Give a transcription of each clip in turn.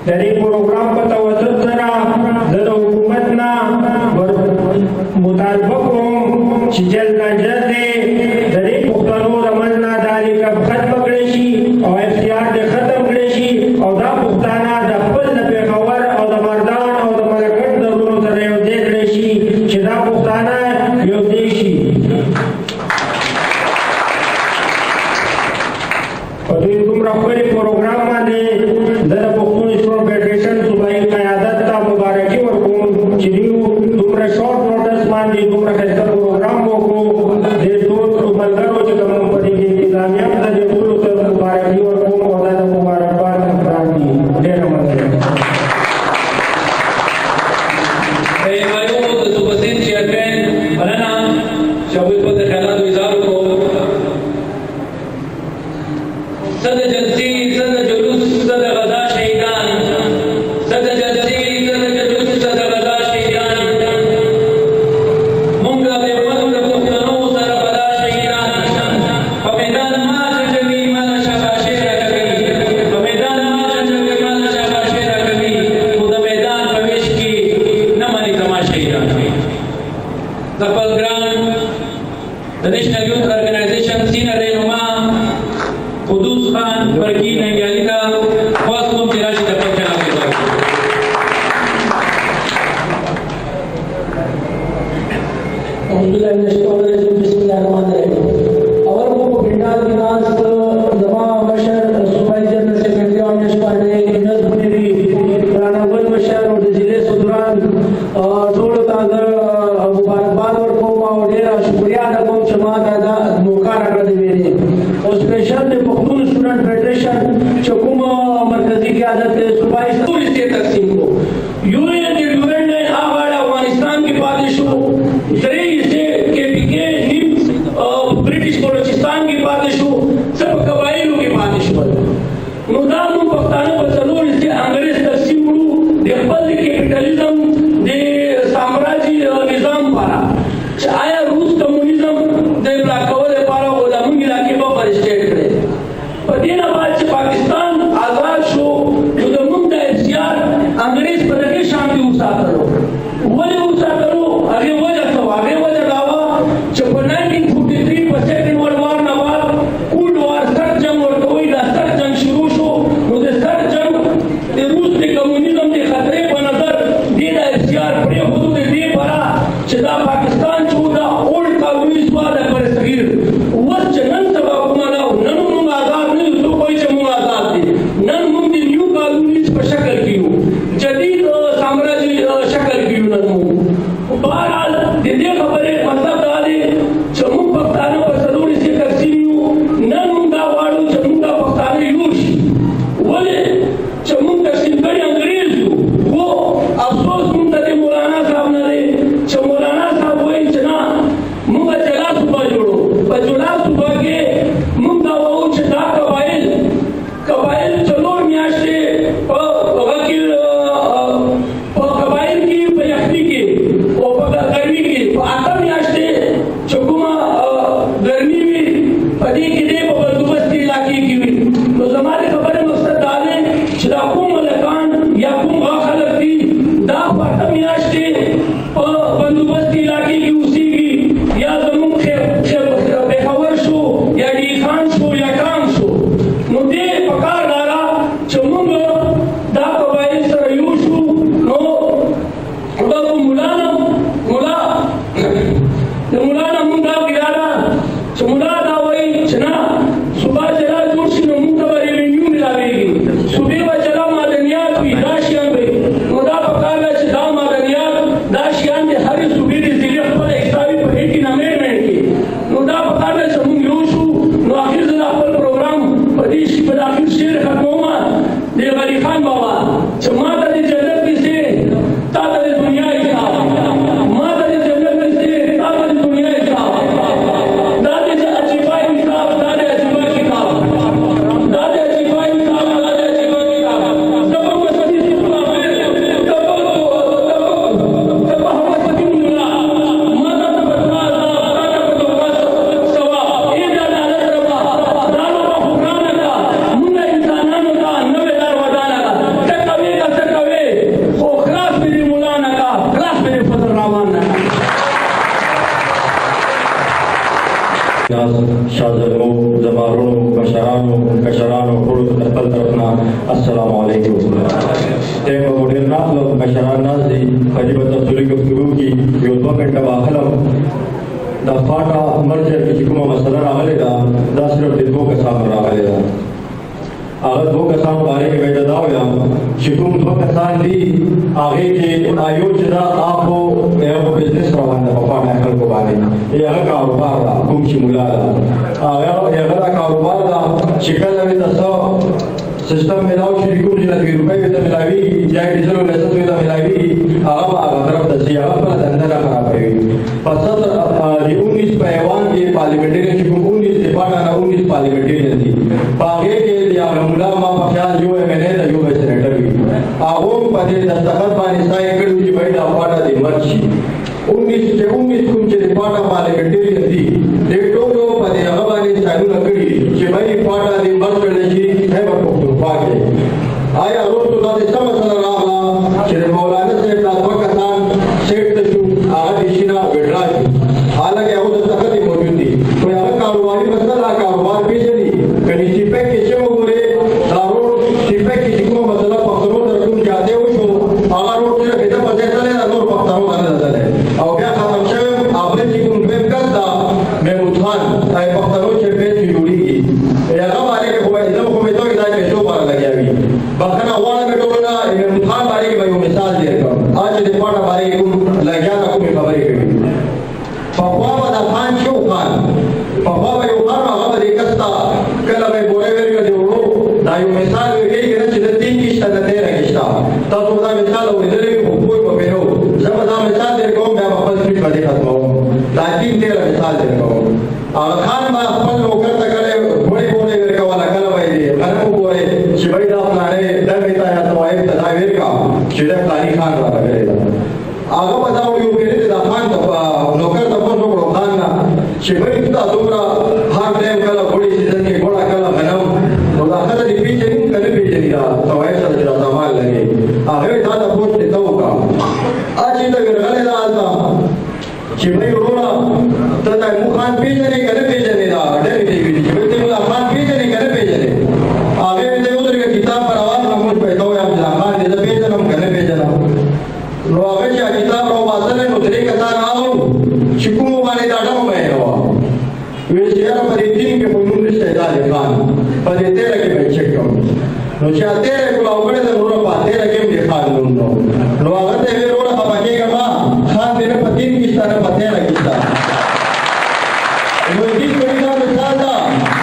dari program petawasud zara zara hukumatna bermutabak sijal najade dari puktano ramalna dari ka khatm kړي او اختیار د ختم کړي او دا پښتانه د خپل پیغمبر او د مردان او د ملکت د ورونو سره یو ځای کړي چې دا پښتانه یو ځای شي. په دې دومره خپل پروګرام باندې د پښتون اسلام فدریشن صوبایي قیادت ته مبارکي ورکوم چې دومره شارټ نوټس باندې دومره ښه پروګرام وکړو. د ټول ملګرو چې کوم په دې انتظامیه د ټول ته مبارکي ورکوم او دا مبارکباد راځي. ډېر مننه. ایمایو د صوبسین چیرمن بلنه شوی په خیالات وزارت کو صد جلسی صد جلوس صد غزا شهیدان صد جلسی صد جلوس صد غزا شهیدان مونږه به ولود پښتنو سره غزا شهیدان په میدان ماته جوی مال شاباشي راکوي په میدان ماته جوی مال شاباشي راکوي خو د میدان په ویش کې نه مانی تماشې راکوي. د خپل ګران د نیشنل یوث ارګنایزیشن سینئر رهنما قدوس خان برکی ننگیالی کا خواست کوم چې راشي د خپل خیال کې ځای اعوذ بالله من الشیطان الرجیم بسم الله الرحمن الرحیم. اول کو بنڈال کی ناز زما مشر صوبائی جنرل سیکرٹری آف نیشنل پارٹی انس بنیری رانا ول مشر او د ضلع صدران ټول تاګر مبارکباد ورکوم او ډیر شکریا ادا کوم چې ما دا موقع راکړې ویلې او سپیشل د پښتون اسټوډنټ فدریشن چې کوم مرکزی قیادت صوبائی ټول سے تقسیم کو یونین ډیولپمنٹ آواز افغانستان کی پاتې شو درې سے کې بګې نیم برټش بلوچستان کی پاتې شو سب قبایلو کی پاتې شو. نو دا موږ پښتانه په څلور سے انګریز تقسیم کړو د خپل کیپټالیزم د سامراجي نظام لپاره چې آیا روس کمونیزم د بلا کول لپاره و د موږ علاقې په پرسټیټ کړي. په دې نه بعد چې پاکستان آزاد شو نو د موږ د اختیار انګریز په دغه شان کې وساتلو. ولې وساتلو؟ هغه وجه څه وه؟ هغه وجه دا وه چې په 1943 په سیکنډ ورلډ وار نه بعد کولډ وار سخت جنګ ورته وایي. دا سخت جنګ شروع شو نو د سخت جنګ د روس د کمونیزم د خطرې په نظر دې د اختیار پرېښودو د دې لپاره چې دا پاکستان چې و دا اولډ کالونیز وه د برصغیر. اوس چې نن سبا کومه ده نن موږ آزاد نه یو. څوک وایي چې موږ آزاد دي. نن موږ د نیو کالونیز په شکل کې یو. جدید سامراجي شکل کې یو. نن موږ کشرانو ټول ته خپل طرفنا السلام علیکم. ته ډیر راغلو کشران ناز دي قریب تفصیلی گفتگو کی یو 2 منټه واخلم. دا فاټا مرجر کې کومه مسله راغلی دا صرف د 2 کسانو راغلی دا. هغه 2 کسانو باندې کې وایي دا وایم چې کوم 2 کسان دي هغه کې آیو چې دا اپو یو بزنس روان ده په فاټا خلکو باندې هغه کاروبار دا کوم چې مولا دا هغه کاروبار دا چې کله وي تاسو سیستم ملاو شي کوم چې لږ روپۍ ته ملاوي یا ډیزل لایسنس ته ملاوي هغه طرف ته سي هغه په دنده خرابوي. پس د 19 پیوان کې پارلیمنټری چې کوم 19 دیپاټا 19 پارلیمنټری دي باغې کې د مولا ما په خیال یو MLA د یو سېنیټر وي هغه په دې دستخط باندې ځای کړو چې باید د پاټا د مرشي 19 کوم چې دیپاټا پارلیمنټری دي د ټولو په دې هغه باندې ځایونه کړی چې باید پاټا د مرشي نشي هغه په پاکه آیا ورته د سم سره راغلا چې مولانا صاحب تاسو کسان سیټ شو هغه شینا وډراجي حالانکه هغه د تخت موجود دي خو هغه کاروباري مسله کاروبار پیژني کله چې پکې چې وګوره دا روډ چې پکې چې کومه مسله په خبرو درکوم جاته وشو هغه روډ چې په دې ځای ته نور پښتنو باندې ده او بیا ختم شوی هغه چې کوم په کړه محمود خان ay پښتنو چې په دې جوړیږي هغه باندې کومه ځم کومه ته دا چې شو بار لګیاوي بخنه واړه ټولنا محمود خان باندې به یو مثال دی اج دې پاټه باندې کوم لګیا کومه خبرې کوي پخوا دا خان شو خان پخوا یو خان هغه دې کستا کله به بوره ورګه دی ورو دا یو مثال ویږي چې د 3 کیشته د 13 کیشته تاسو دا مثال ورېدلې په کوی په پیرو زما دا مثال دې کوم بیا خپل څه باندې ختمو دا 3 مثال دې کوم هغه خان ما خپل نوکر ته کړي بوره ورګه والا کله وایي غنمو بوره چې وای دا پلانې د میتا یا توایب ته دا ورګه چې دا پلاني خان راغلی هغه بداو یو پیری د خان ته نوکر ته په نوکر خان نه چې وای تا دومره هر ټیم کله وړي چې ځنې وړا کله غنم نو دا خدای دې پیژنې کله پیژنې دا توای سره چې سامان لګي هغه تا ته پوښتنه تا وکړه اځي دا ورغله دا آتا چې وای وروړه ته دا مو خان پیژنې کله پیژنې دا ډېر دې وی چې ته مو خان پیژنې کله پیژنې هغه دې یو درګه کتاب پر आवाज موږ په تو یم ځان دې پیژنم کله پیژنم نو هغه چې کتاب راو باسل نو درې کسان راو چې کوم باندې دا ډم وای نو وی چې هغه په دې ټیم کې په نوم نشته دا خان په دې تیر کې به چک کوم نو چې تیر کو اوګړه د نور په تیر کې به خان نو هغه ته وی وروړه په کې کما خان دې په دې کې ستاره په تیر کې ستاره نو دې په دا مثال دا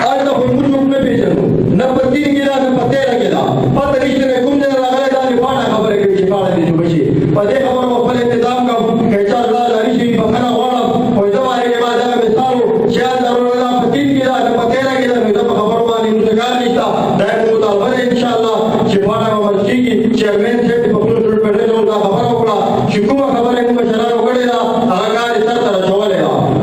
اته په موږ نه پیژنو نه په دې کې دا په تیر کې دا په دې چې کوم ځای راغلی دا په اړه خبره کوي چې پاړه دې وشي په دې خبرو په خپل انتظام کوم کچا الله لري شي په کنه وړم او دا باندې ما دا مثال چې ضرور نه په دې کې دا په تیر کې دا په خبرو باندې مشکل نشته دا مطالبه ان شاء الله چې پاړه ورشي چیرمن چې په خپل ټول په دې دا خبره وکړه چې کومه خبره کوم شرار وکړي دا هغه کار سره سره شوالې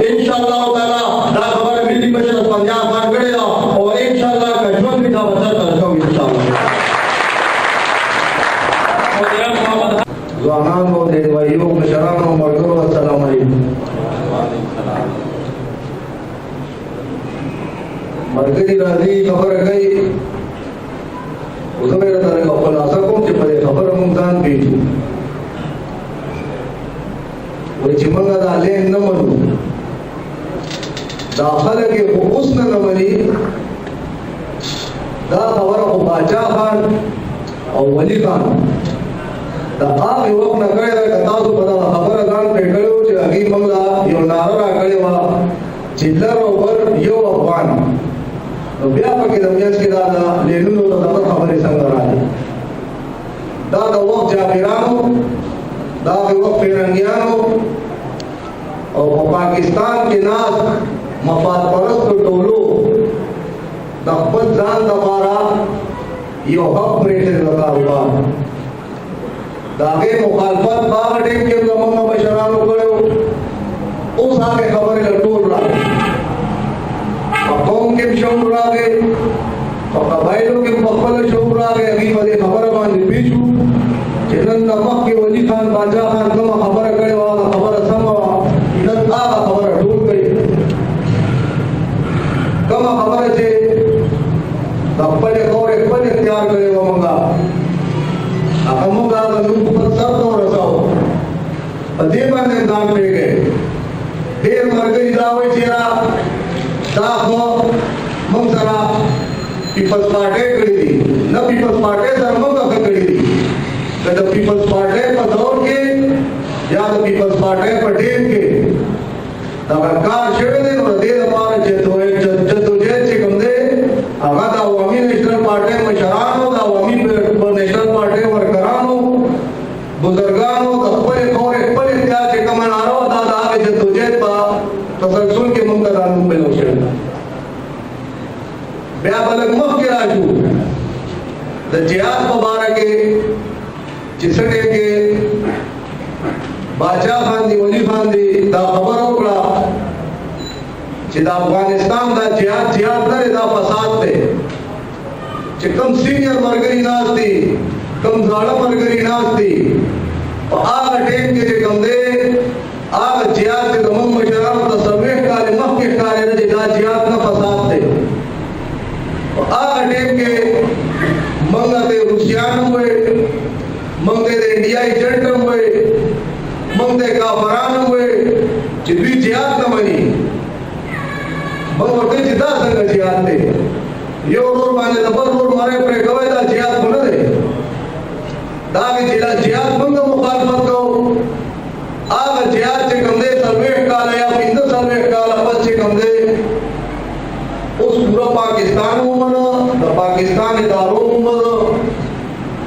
ان شاء الله تعالی دا خبره ملي بشر پنجاب باندې کړي او ان شاء الله کژوند می دا وسره سره شو ان شاء الله ځوانانو د وایو مشرانو مرګو السلام علیکم مرګي راځي خبره کوي اوسه مې راځي خپل آسا کوم چې په خبره مونږ ځان پیژو وای چې موږ دا لین نه منو داخله کې اوس نه مني دا خبره خو باچا خان او ولی خان دا هغه وخت نه کړی دا تاسو په دا خبره ځان پېټلو چې هغه موږ یو ناره راکړی و چې لر او بر یو افغان نو بیا پکې د میاش کې دا لینونو د خبرې څنګه راځي دا د وخت جابرانو دا د وخت پیرنګیانو او په پاکستان کې ناز مفاد پرست ټولو د خپل ځان لپاره یو حق پرېږدي د کاروبار دا هغه مخالفت باغ ټیم کې زموږ مشرانو کړو اوس هغه خبرې ټول راغلي په قوم کې شعور راغی په قبایلو کې په خپل شعور راغی هغه باندې خبره باندې پیښو چې نن د مکه ولی خان باچا خان کوم خبره کړې و هغه خبره سم و نن هغه خبره ټول کړي کوم خبره چې د खप्पल और खप्पल तैयार करे वो मंगा अकमुगा गनु पर सब तो रसाओ अदीबन ने दान पे गए देर मरगरी दावे चेरा दाखो मंगसरा पीपल्स पार्टी करी दी न पीपल्स पार्टी धर्मों का करी दी कद पीपल्स पार्टी पदौर के या तो पीपल्स पार्टी पटेल के तब कार शेवले और दे दबार जद्दोजहद से कमदे आगा दा अवामी नेशनल पार्टी मशरानो दा अवामी नेशनल पार्टी वर्करानो बुजुर्गानो खप्पल और खप्पल इत्यादि से कमन आरो दादा आगे जद्दोजहद पा तसलसल के मुंतज़ार में लोशें ब्या बलग मख के राजू द जिहाद मुबारक के जिसने के बादशाह खान दी वली खान दी दा खबर होकड़ा चिदा अफगानिस्तान दा जिहाद करे दा फसाद थे चिकम सीनियर मरगरी नाज थी कम जाड़ा मरगरी नाज थी आग टेम के जे कम दे आग जिहाद के दमम मशरान तसवीह काले मख के काले ने दा जिहाद ना फसाद थे आग टेम के मंगते रुसियान हुए मंगते इंडिया एजेंट हुए मंगते काफरान हुए जिद्वी जिहाद न बनी मंगते जिदा संग जिहाद थे यो रोर माने दबर रोर मारे पे कवे दा जिहाद बन दे दागे जिला जिहाद मंग मुखालफत को आग जिहाद से कम दे सर्वे काल या बिंद सर्वे काल अपन से कम दे उस पूरा पाकिस्तान में द पाकिस्तान इदारों में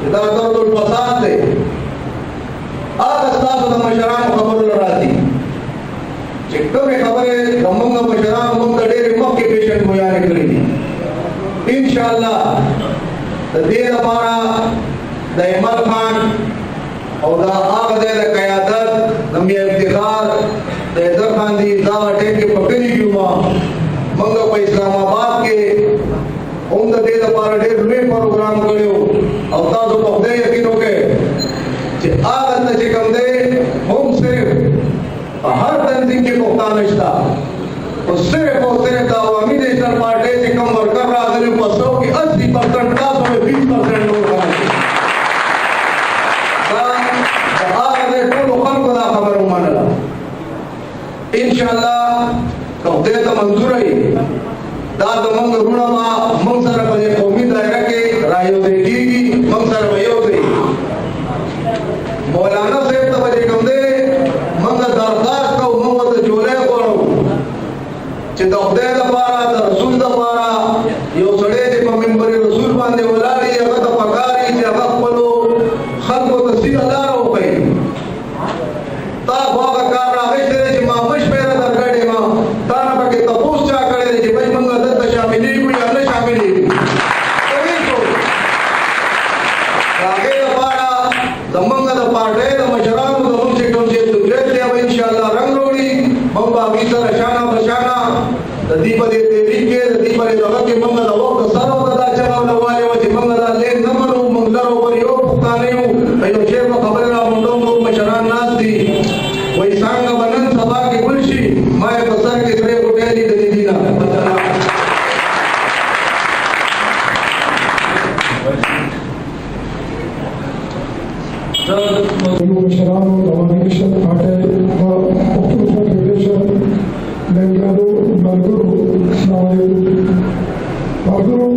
इदारों तो फसाद थे आस्ताब द मशरान खबर लड़ाती चिक्का में खबर है रमंगा मशरान मंग डेरे मक्के पेशेंट होया निकलेगी इंशाअल्लाह द देर हमारा द इमल खान और द आग दे द क़यादत नमिया इफ्तिखार द इधर खान दी दा अटैक के पकड़ी क्यों मंगा पर इस्लामाबाद के उन द दे द पारा डेर में प्रोग्राम करियो और ताजो पौधे यकीन हो गए आगत न चिकम दे हम सिर्फ हर तंजीम के पुख्ता नश्ता और सिर्फ अवामी नेशनल पार्टी से कम वर्कर राजनी पसों की 80% का 20% लोग खबर मानला इंशाअल्लाह कौदे तो मंजूर है दाद मंग रुणमा मंग सर बजे कौमी दायरा के रायो देगी मंग सर भयो दे मौलाना साहब तो बजे कम दे मंग दरखास्त को मोहम्मद जोले को चिंता उदय द पारा द रसूल द पारा यो सड़े जे मिंबर रसूल बांधे वलाड़ी अगर तो पकारी जे अगर पलो खल को तस्वीर अदार हो गई ता बाबा कार आगे तेरे जे मामश पैरा दरगड़े मा ताना पके तपोस चा करे जे भाई मंग दत्त शामिली कोई अन्य शामिली तभी तो आगे द पारा दमंग द पाटे द मशरान द हम से कम से तुझे ते अब इंशाअल्लाह रंग रोड़ी बम्बा भीतर अशाना बशाना द दीपदे तेरी के द दीपदे जगत के मंग द वक्त सरो दा चला वाले वजे मंग द ले नमनो मंगलरो पर यो पुकाने हो अयो शेर को खबर ना मुंडो को मशरान नास दी वही सांग बनन सभा की गुलशी माय बसर के करे उठेली दीदीना मशरान अवामी नेशनल पार्टी फेडरेशन बेंगलुरु बरगुरु बरगुरु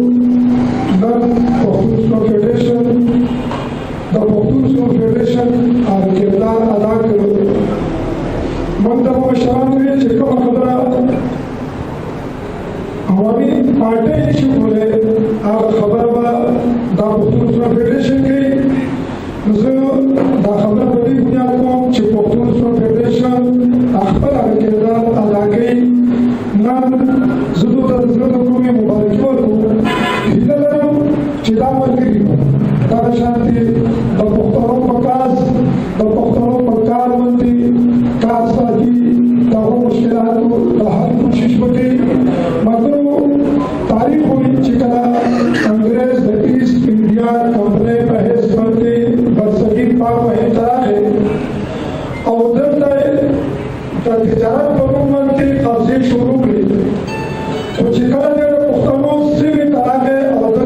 फेडरेशन और किरदार अदा करो मंदब मशरान में चिकम खबरा अवामी पार्टी इशू बोले आप खबर दा फेडरेशन के दा खबर बड़ी बुनियाद को चिपकतून फेडरेशन अखबर किरदार अदा की नाम जुदू तजरबा को में मुबारक को हिदलरो चिदावर की दा शांति दा पुख्तरो पकास दा पुख्तरो पकार मंदी कासाजी दा मुश्किलात दा हर कोशिश बटी मगर तारीख हुई चिकना अंग्रेज द ईस्ट इंडिया कंपनी पहस बनती बरसगी पाप है और उधर तिजारत बरूमन की कब्जे शुरू हुई तो चिकना ने पुख्तरों से भी कहा है और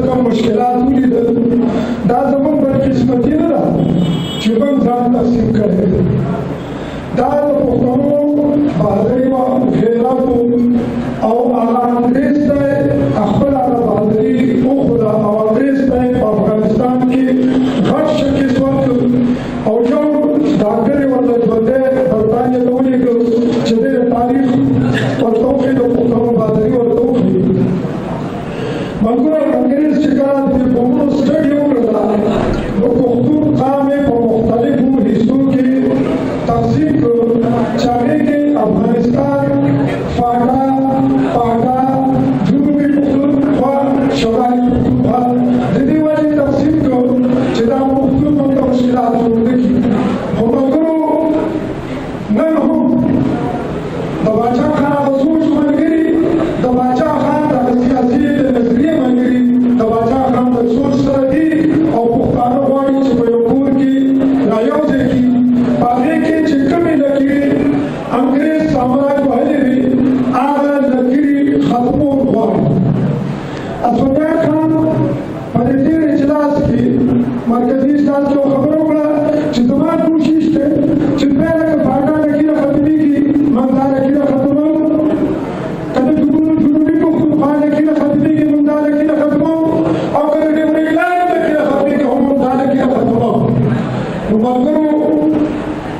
ملګرو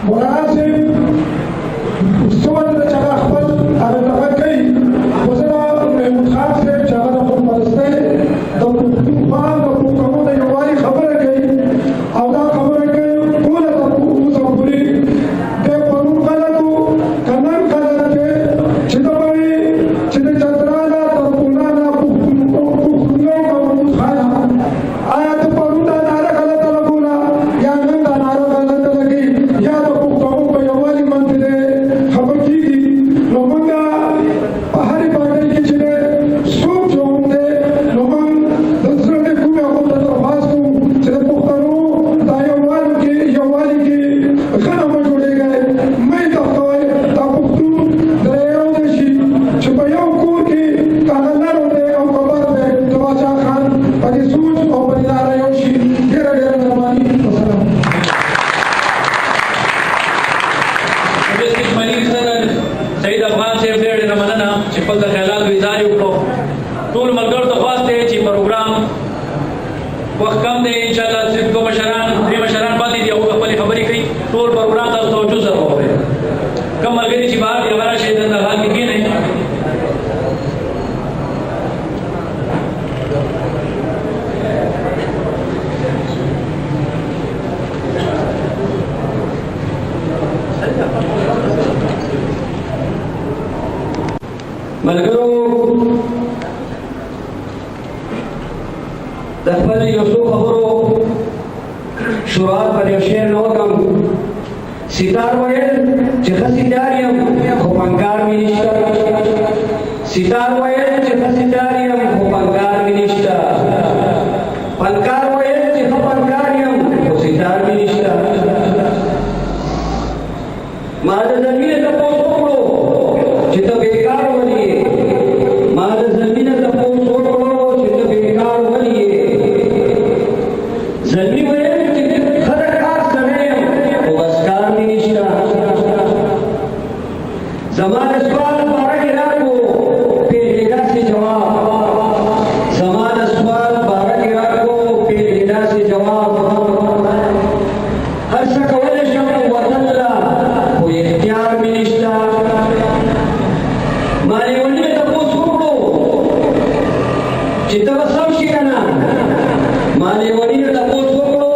مناسب استوان د چا خپل هغه کوي وزرا محمود خان صاحب چې هغه د خودپرستۍ د پښتونخوا د پښتنو د یووالي خبره کوي او دا خبره کوي ټوله تر اوسه پورې د پرون غلطو که نن غلط دی چې ته وایې چې د چتراله تر پونانه پښتونو محمود خان آیا ته پرون دا ناره غلطه لګوله یا نن دا ناره غلطه لګي یا د پښتنو په یووالي باندې دی خبر کېږي نو موږ په هرې پارټۍ کې چې دی څوک چې هم دی نو موږ د زړه د کومې هغو ته درخواست کوو چې د پښتنو دا یووالي کې غنه مه جوړېږئ مه یې تختوئ دا پښتون درېیو دی شي چې په یو کور کې که هغه نر دی او که بر دی د باچا خان په دې سوچ او په دې لاره یو شي ډېره ډېره مهرباني وسلام ډسټرکټ ملک سره سید افغان صاحب ډېر ډېره مننه چې خپل د خیالاتو اظهار یې وکړو ټول ملګرو ته خواست دی چې پروګرام وخت کم دی انشاءالله صرف دوه مشران درې مشران پاتې دي هغوی خپلې خبرې کوي ټول پروګرام تاسو توجه سره واورئ کوم ملګري چې بهر دي هغه راشئ دلته حال کې کښېنئ ملګرو د خپل یو څو خبرو شروعات پر یو شعر نه وکړم ستار ویل چې ښه ستار یم خو پنګار مې نشته ستار ویل چې ښه ستار یم خو پنګار مې نشته پنګار ویل چې ښه پنګار یم خو ستار مې نشته ما د زمینه تپوس وکړو چې ته بیکار ولې یې ما د زمینه تپوس وکړو چې ته بیکار ولې یې زلمي ویل چې ښه د کار سړی یم خو بس کار مې نشته زما د سوال باره کې راکړو پېژېږه سي جواب زما د سوال باره کې راکړو پېژېږه سي جواب هر څه کولی شم وطن له خو اختیار مې نشته ما لیوني مې تپوس وکړو چې ته به سم شي که نه ما لیوني مې تپوس وکړو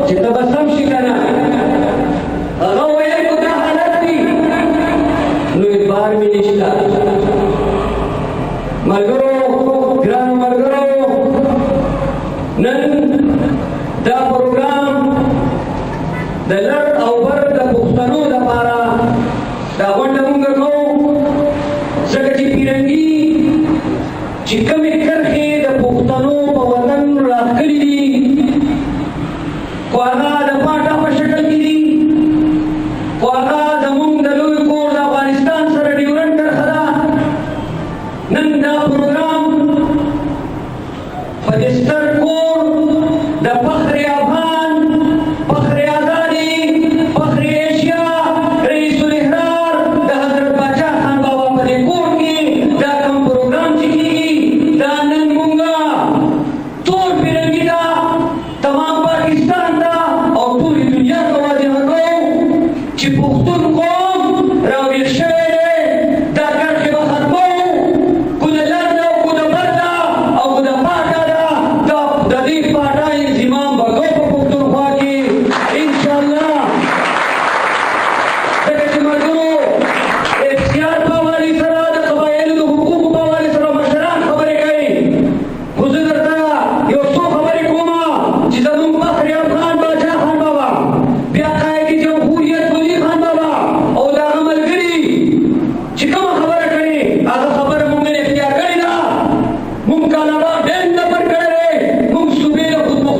چې ته به سم شي که نه هغه ویل که دا حالت دي نو اعتبار مې نشته ملګرو ګرانو ملګرو نن دا پروګرام د لر او بر د پښتنو دپاره دا غونډه مونږ کوو ځکه چې پیرنګي چې کومې کرښې د پښتنو په وطن راښکلي دي خو هغه د پاټا په شکل کې دي خو هغه زموږ د لوی کور د افغانستان سره ډیورنډ کرښه ده نن دا پروګرام په دې ستر کور د فخر افغان فخر آزادي فخر ایشیا رئیس الاحرار د حضرت باچا خان بابا په دې کور کې دا کوم پروګرام چې کېږي دا نن مونږه ټول پیرنګي ده تمام پاکستان ده او ټولې دنیا ته واضحه کوو چې پښتون قوم راویښ شوی دی دا کرښې به ختموو کو د لر ده کو د بر ده او کو د پاټا ده د دې پاټا انضمام به کوو په پښتونخوا کې انشاءالله ځکه چې ملګرو اختیار په حوالې سره د قبایلو د حقوقو په حوالې سره مشران خبرې کوي خو زه درته یو څو خبرې کومه چې زموږ فخر افغان باچا خان بابا بیا قائد جمهوریت ولی خان بابا او د هغه ملګري چې کومه خبره کوي هغه خبره مونږ نه اختیار کړې ده مونږ کالابا ډیم نه پر کړی دی مونږ صوبې د خودمختار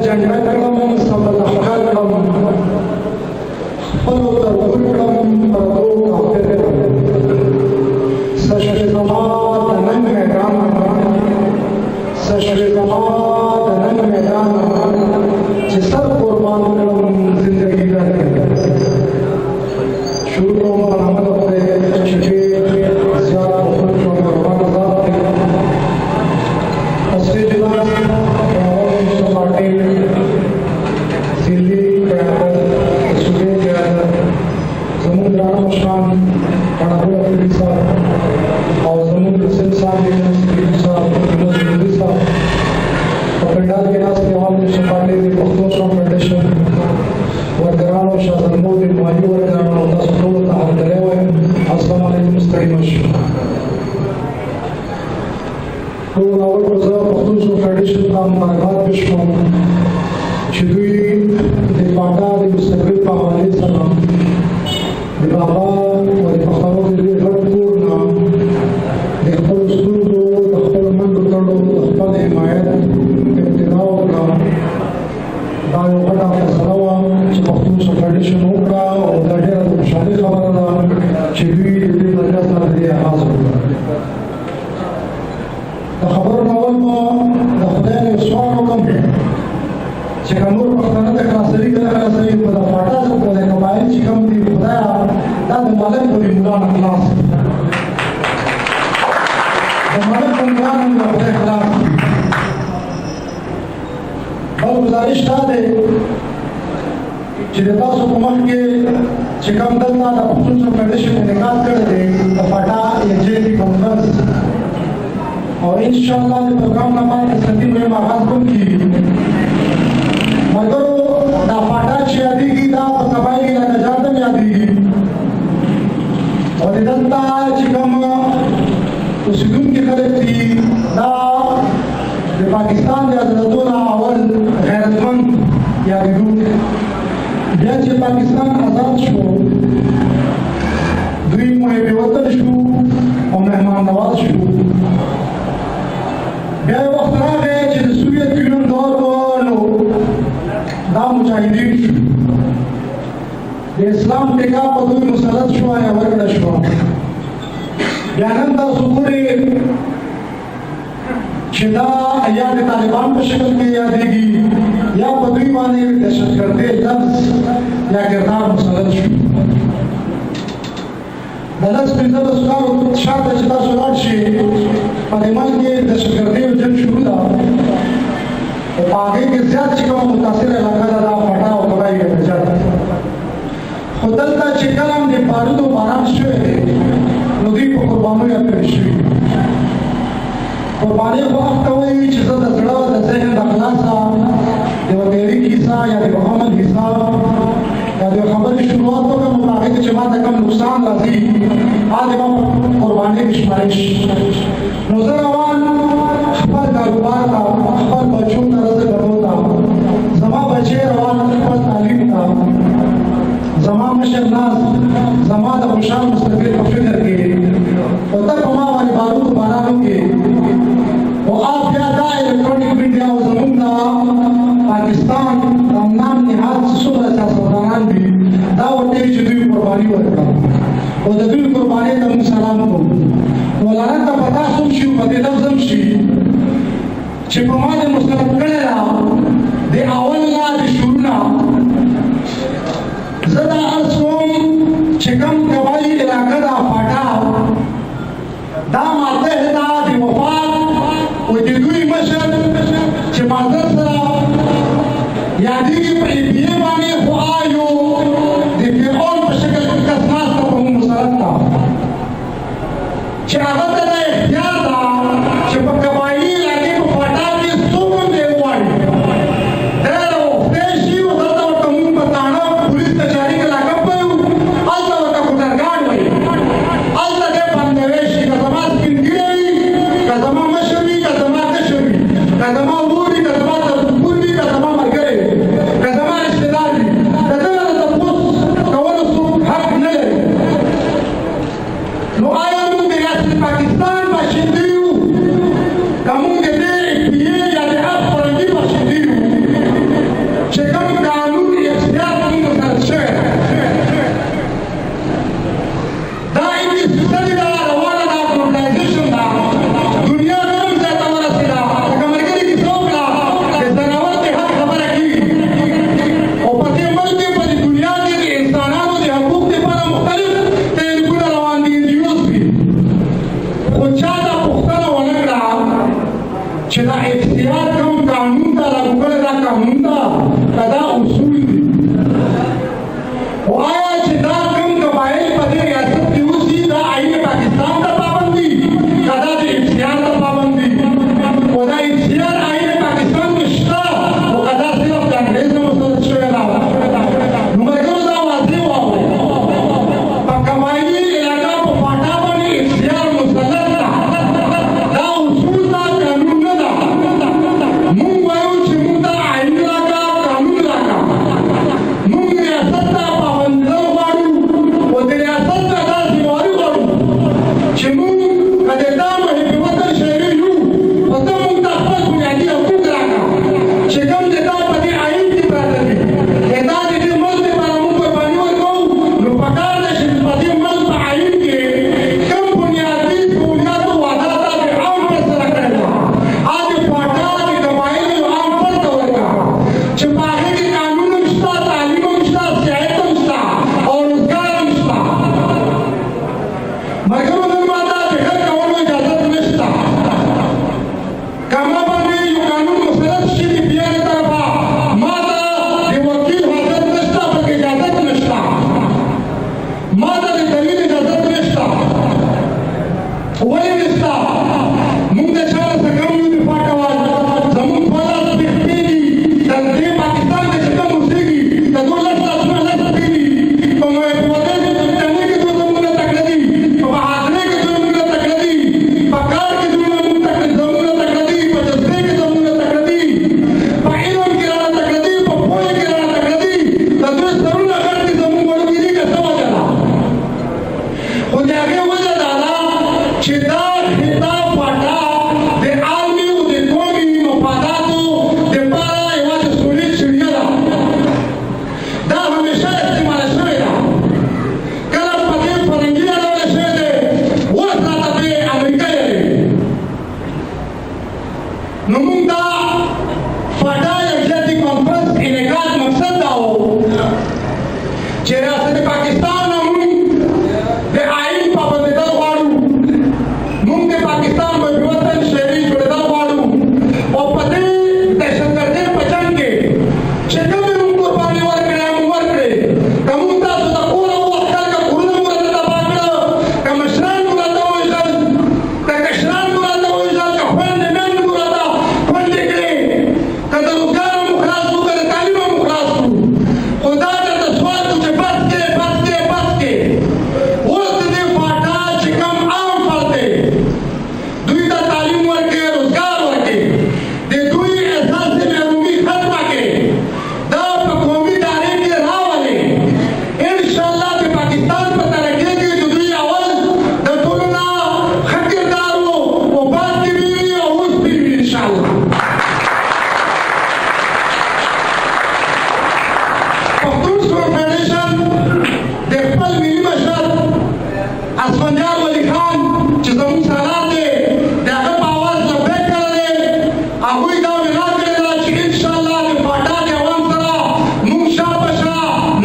جنډه کړم سبا لښکر کړم خپلو تربور کړم پردو کافر سشر زما د نن میدان سشر زما د نن میدان چې سر قربان کړم زندگی درکړم شروع کوم په نامه د خدای چې ډېر زیات بخښل شو مهربان ذات دی اسټیج لاس سپاټي دلی قیادت صوبې قیادت زموږ ګران مشران کڼهګل افریدي صاحب او زموږ حسین صاحب سپیډي صاحب نظري صاحب په پنډال کې ناست عوام سپاټي د پښتو شرم فېډریشن ورګرانو شاهزادګانو د مالي ورګرانو تاسو ټولو ته هرکلی وایم السلام علیکم ستړي مه شئ ټول اول به زه پښتون شرم فېډریشن ته مبارکباد پېښ کوم چې دوی د پاټا د مستقبل په حوالې سره د بابا او د پښتنو د دې غټ کور نه د خپلو ستونزو د خپلو منډو تړلو د خپل حمایت ابتدا وکړه دا یو غټه فیصله وه چې پښتون شرم فېډریشن وکړه او دا ډېره د خوشحالۍ خبره ده چې دوی د دې مرکز نه د دې آغاز وکړه د خبرو نه اول به د خدای نه یو سوال وکړم چې کوم نور پښتانه د خلاصوي که نه خلاصوي په د پاټا په د قبایل چې کوم دي خدایه دا د ملک په ملا نه خلاص د ملک په ملا نه د خدای خلاص بل ګزارش دا دی چې د تاسو په مخ کې چې کوم دلته د پښتون شرم فېډریشن انعقاد کړی دی د پاټا یجې کانفرنس او انشاءالله د پروګرام نه بعد سنتي مهم آغاز هم کېږي مګرو دا پاټا چې یادېږي دا په قبایلي علاقه جات هم یادېږي او د دلته چې کوم اوسېدونکي خلک دي دا د پاکستان د حضرتو نه اول غیرتمند یادېدونکي بیا چې پاکستان آزاد شو دوی محب وطن شو او مهمان نواز شو بیا یو وخت راغی چې د سوویت یونین دور و نو دا مجاهدین شو د اسلام ټیکا په دوی مسلط شوه یا ورکړه شوه بیا نن تاسو ګورئ چې دا یا د طالبان په شکل کې یادېږي یا په دوی باندې دهشتګردۍ لفظ یا کردار مسلط شو د لس پنځلس کالو شاته چې تاسو لاړ شئ په دې ملک کې دهشتګردۍ او جنګ شروع ده او په هغې کې زیات چې کومه متاثره علاقه ده دا پاټا او قبایل نجات خو دلته چې کله هم د بارودو باران شوی دی نو دوی په قربانیو اپیل شوي قرباني خو هغه ته وایي چې زه د زړه د ذهن د خلاصه د یوه تحریک حصه یا د یو عمل حصه یا د یو خبرې شروعات وکړم نو په هغې کې چې ما ته کوم نقصان راځي هغه به قربانۍ کې شمارل شي نو زه روان خپل کاروبار ته خپل بچو ته رزق ګټو ته زما بچی روان خپل تعلیم ته زما مشر ناز زما د خوشحال مستقبل په فکر کې او ته په ما باندې بارودو بارانو کې او آپ بیا دا الکترونیک میډیا او زموږ د پاکستان د امنان نهاد څومره سیاستمداران دي دا ورته چې دوی قرباني ورکړه او د دوی قربانۍ ته موږ سلام کوو نو لعنت ته په تاسو هم شي په دې لفظ هم شي چې په ما دې مسلط کړی ده د اول نه د شروع نه زه دا عرض کوم چې کوم قبایلي علاقه ده پاټا دا ماتحده د وفات او د دوی مشر چې مازر سره یادېږي په ای پي اې باندې خو آیو د فرعون په شکل کې کس ناسته په موږ مسلط ده چې هغه ته دا اختیار ده چې په قبایلي علاقې په پاټا کې څوک هم دی وغواړي دا راوختی شي او دلته ورته موږ په تاڼه پولیس کچاري کې لاکپ کوو هلته ورته ګوزرګان وایي هلته دی بندوی شي که زما سپین ږیری وي که زما مشر وي که زما کشر وي که زما ورور وي که زما تربور وي که زما ملګری وي که زما رشتهدار وي د ده نه د تپوس کولو څوک حق نه لري نو آیا موږ د ریاست پاکستان اختیار کوم قانون ته راغلی دا قانون ته دا اصول دي او آیا چې دا کوم قبایل په دې ریاست کې اوسي دا آئین پاکستان ته پابند دي دا د اختیار ته پابند دي او دا اختیار آئین پاکستان کې شته او دا صرف د انګریز نه مسلط شوی دا نو مرګونو دا واضح واورئ په قبایلي علاقه په پاټا باندې اختیار مسلط ده دا اصول دا قانون نه ده مونږ وایو چې مونږ ته آئین راکړه قانون راکړه مونږ ریاست ته پابندي غواړو او د ریاست ته دا ذمہواري غواړو چې مونږ که د دا محب وطن شهري یو نو ته مونږ ته خپل بنیادي حقوق راکړه چې کوم د دا په دې آئین کې پراته دي دا د دې ملک لپاره مونږ قرباني ورکوو نو پکار ده چې په دې ملک په آئین کې کوم بنیادي سہولیاتو وعده ده د عام فیصله کړې ده د پاټا د قبایلو عام فرد ته ورکړه چې په هغې کې قانون هم شته تعلیم هم شته صحت هم شته او روزګار هم شته مګر نن ماته د غږ کولو اجازت نشته که ما باندې یو قانون مسلط شي د بیا د طرفه ما ته د وکیل حاضر نشته بلکې اجازت نشته ما ته د دلیل اجازت نشته ولې نشته موږ د چا څخه کم یو د پاټوال زموږ خپله پېښې دي د دې پاکستان کې چې کوم اوسېږي د دوه لس لاسونه لس پښې دي په وطن تنې کې دوی زموږ تکړه دي په حاضرۍ کې دوی زموږ تکړه دي په کار کې دوی زموږ تکړه دي په جذبې کې زموږ تکړه دي په علم کې رانه تکړه دي په پوهې کې رانه تکړه دي د دوی سرونه غټ دي زموږ وړوکي دي که څه وجه ده خو د هغې وجه دا ده چې دا خطاب پاټا د عالمي او د قومي مفاداتو دپاره یوازې سولید چړیا ده دا همیشه استعماله شوې ده کله په دې فرهنګي اړولی شوی دی اوس راته پرې امریکا یادوي نو موږ دا پاټا یکجهتي کانفرنس انعقاد مقصد دا و چې ریاست پاکستان نه موږ د آئین پابندېدل غواړو موږ د پاکستان په وطن شهري جوړېدل غواړو او په دې دهشتګردۍ په جنګ کې چې کومې موږ قرباني ورکړې موږ ورکړې که موږ تاسو د کوره ووختل که کورونه مو راته تباه کړه که مشران مو راته ووژل که کشران مو راته ووژل که خویندې میندې مو راته خوندې کړې که د روزګار مو خلاص کړو که د تعلیم مو خلاص کړو خو دا درته سوال کوم چې بس کې بس کې بس کې اوس د دې پاټا چې کوم عام فرد دی دوی ته تعلیم ورکړي روزګار ورکړي د دوی احساس د محرومي ختمه کړي دا په قومي دارې کې راولي انشاءالله د پاکستان په ترقۍ کې د دوی اول د ټولو نه ښه کردار و او بعد کې به وي او اوس به وي انشاءالله پښتون سپورټ فېډریشن د خپل ملي مشر اسفندیار ولی خان چې زموږ سالار دی د هغه په اواز لبیک کړی دی هغوی دا وینا کړې ده چې انشاءالله د پاټا د عوام سره موږ شا په شا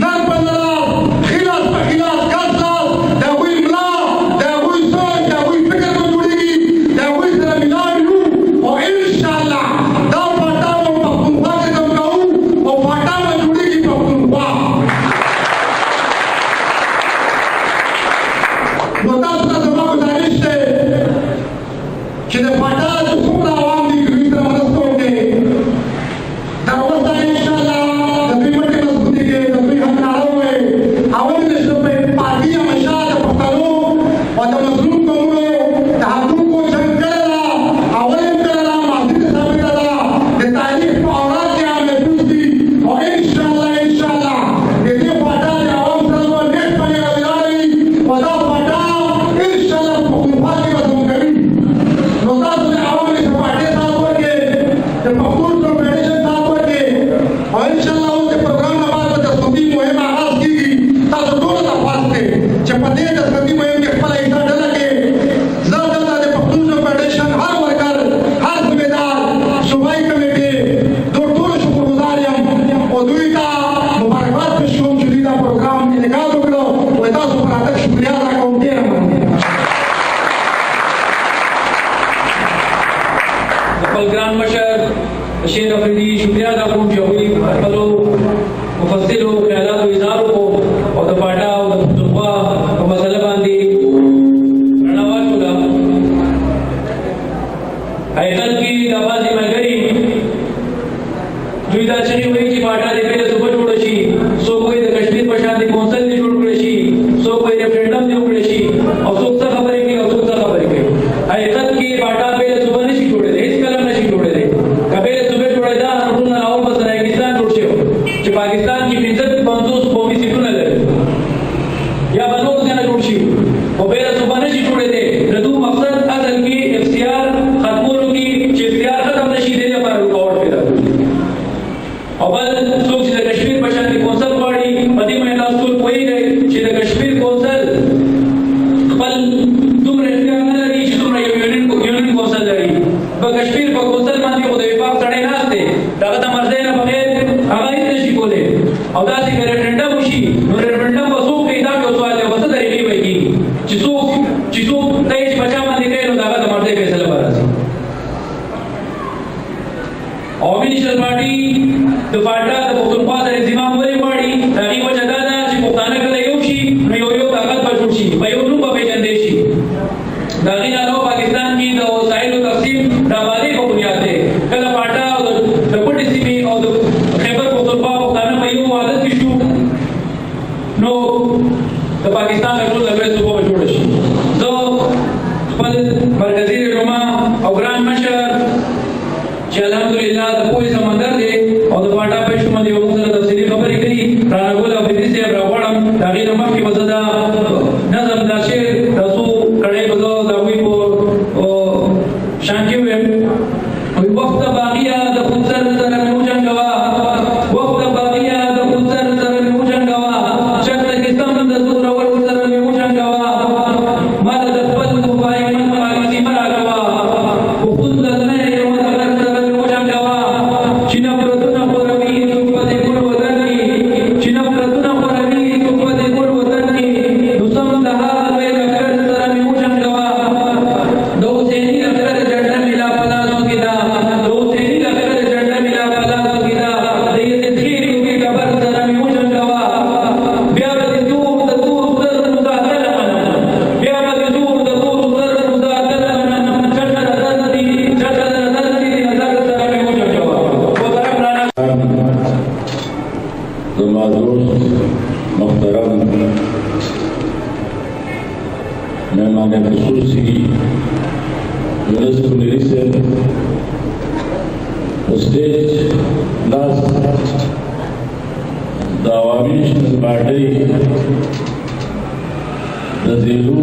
نر په نر ښي لاس په ښي لاس ګډ لاس د هغوی ملا د هغوی سوچ د هغوی فکر به جوړېږي د هغوی سره ملاو یو او انشاءالله دا پاټا به پښتونخوا کې کم کوو او پاټا به جوړېږي پښتونخوا نو تاسو ته زما گزارش دی چې د پاټا چې څومره عوام دي که دوی سره مرسته وکړي دا اوس دا انشاءالله د دوی مټې مضبوطې کړي د دوی حق ناره ووایي اول د پارټي همیشه د پښتنو او د مظلوم قومونو د حقوقو جنګ کړې ده اول یې کړې ده ماضي ته ثابته ده د تاریخ په اوراد کې هم محفوظ دي او انشاءالله د دې پاټا د عوام سره به نیک باندې ولاړوي او دا پاټا انشاءالله په پښتونخوا کې به زموږ کوي نو تاسو د عوامو د پاټۍ ساتھ ورکړئ د پښتون سپورټ فېډریشن ساتھ ورکړئ او انشاءالله اوس د پروګرام نه بعد به تصویبي مهم آغاز کېږي تاسو ټولو ته خواست دی چې په دې تصویبي مهم کې خپله حصه ډله کې زه دلته د پښتون سپورټ فېډریشن هر ورکر هر ذمېدار صوبایي کمیټې د ټولو شکرګزار یم او دوی ته مبارکباد پېښ کوم چې دوی دا پروګرام انعقاد وکړو وایي تاسو په راتګ شکریا ادا کوم ډېره مننه خپل ګران مشر مشر الشيخ افریدي شکریہ ادا کوم چې هغوی خپلو مفصلو خیالاتو اظهار وکړو او د پاټا او د پښتونخوا په مسله باندې رڼا واچوله. حقیقت کې دا بعضې ملګري دوی دا چغې وایي چې پاټا د بېله صوبه جوړه شي، څوک وایي د کشمیر په شان د کونسل دې جوړ کړی شي، څوک وایي ریفرنډم دې وکړی شي، او څوک څه خبرې کوي او څوک څه خبرې کوي. حقیقت کې پاټا بېله صوبه نشي جوړېدی، هېڅکله نشي جوړېدی. که بېله صوبې جوړېده نو ټول نه اول به سرایګستان جوړ شي چې پاکستان کې 50 قومي سیټونه لري، یا به نور ځای نه جوړ شي. خو بېله صوبه نشي جوړېدی. د دوی مقصد اصل کې اختیار ختمولو کې چې اختیار ختم نشي دې لپاره رکاوټ پیدا کړي. او بل څوک چې د کشمیر په شان د کونسل غواړي، په دې باندې تاسو ټول پوهېږئ چې د کشمیر کونسل خپل دومره اختیار نه لري چې دومره یو یونین کونسل لري. په کشمیر په کونسل باندې خو د وفاق سړی ناست دی، د هغه د مرضۍ نه بغیر هغه هېڅ نشي کولی. او داسې که ریفرنډم وشي نو ریفرنډم به څوک کوي؟ دا یو سوال دی. په څه طریقې به کېږي چې څوک ته یې چې په چا باندې کوي نو د هغه د مرضۍ فیصله به راځي. عوامي نېشنل پارټي د پاټا د پښتونخوا د انضمام ولې غواړي؟ د هغې وجه دا ده چې پښتانه کله یو شي نو یو طاقت به جوړ شي، په یو نوم به پېژندی شي. د هغې نه علاوه پاکستان کې د وسایلو تقسیم د آبادۍ په بنیاد دی. کله پاټا او د پټې سیمې او د خیبر پښتونخوا پښتانه په یو حالت کې شو نو د پاکستان د ټول لویه صوبه به جوړه شي. زه خپل مرکزي رهنما او ګران مشر چې الحمدلله د پوهې سمندر دی او د پاټا په شتون باندې موږ سره تفصیلي خبرې کوي، رانه ګل افریدي صاحب راغواړم. د هغې نه مخکې به زه دا نظم دا شعر دا څو کړی به زه د هغوی په شان کې ویم. وقت باقیه د خود سر سره مې وجنګوه، وقت باقیه د خود سر سره مې وجنګوه، چېرته چې سم د زورور سره مې وجنګوه، ما له د خپل مبایل نه پالیسي مه راکوه، خو خود د زړه یو نظر سره مې وجنګوه، چې نفرتونه خوروي څوک په دې ګل وطن کې، چې نفرتونه خوروي څوک په دې ګل وطن کې، نو سم د هغه لوی لښکر سره مې وجنګوه. د حسیني لښکر جنډه مې لا په لاسو کې ده، د حسیني لښکر جنډه مې لا په لاسو کې ده، د یزدخیلو کې قبر سره مې وجنګوه. بیا به د تور زر مزاتله منم، بیا به د تور زر مزاتله منم، چټه د نظر دي نظر سره مې وجنګوه. زما دوست محترم مهمان خصوصی یونس کنیری صاحب، اسٹیج ناست د عوامي نېشنل پارټۍ د زیلو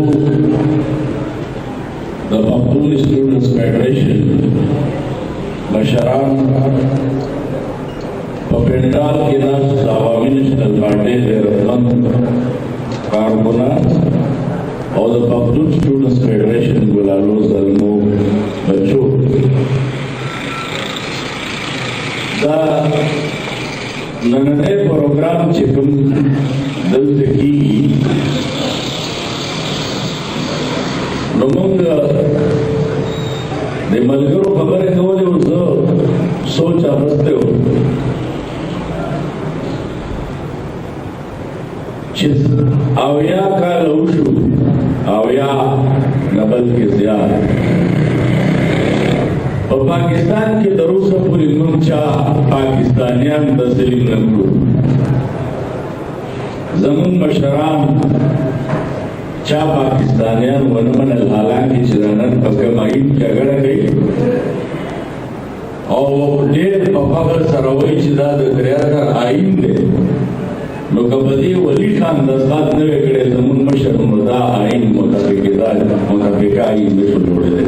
د پښتون سټوډنټس فیډریشن مشران، په پنډال کې ناست د عوامي نېشنل پارټۍ غیرتمند کارکنان او د پښتون سټوډنټس فیډریشن ګلالو زلمو بچو، دا نننی پروګرام چې کوم دلته کېږي نو موږ د ملګرو خبرې کولې او زه سوچ اخیستی وم چې 80 کاله وشو، 80 نه بلکې زیات، په پاکستان کې تر اوسه پورې موږ چا پاکستانیان تسلیم نه کړو. زموږ مشران چا پاکستانیان ونه منل، حالانکې چې نن په کوم آیین جګړه کوي او ډېر په فخر سره وایي چې دا د 73 آیین دی. نو که په دې ولي خان دستخط نه وی کړی زموږ مشر نو دا آیین متفقه آیین نشو جوړېدی.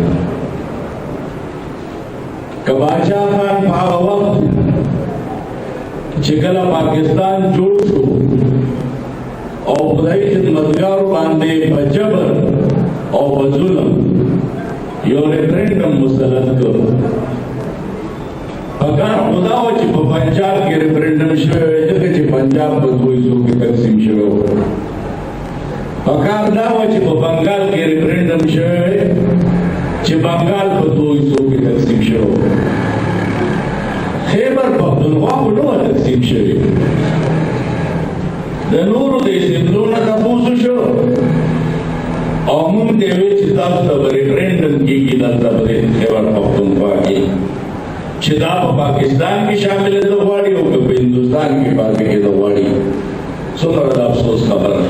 که باچا خان په هغه وخت چې کله پاکستان جوړ شو او خدای خدمتګارو باندې په جبر او په ظلم یو ریفرنډم مسلط کړ، پکار خدا و چې په پنجاب کې ریفرنډم شوی ځکه چې پنجاب په دوه حصو کې تقسیم شوی و. پکار دا و چې په بنګال کې ریفرنډم شوی چې بنګال په دوه حصو کې تقسیم شوی و. تقسیم شوی د نورو د سیمونو تاسو شو او موږ د وی چې تاسو ته ریفرندم کیږي د خیبر پختونخوا کې چې دا په پاکستان کې شامل دي غواړي او په هندستان کې پاتې کې غواړي څومره د افسوس خبره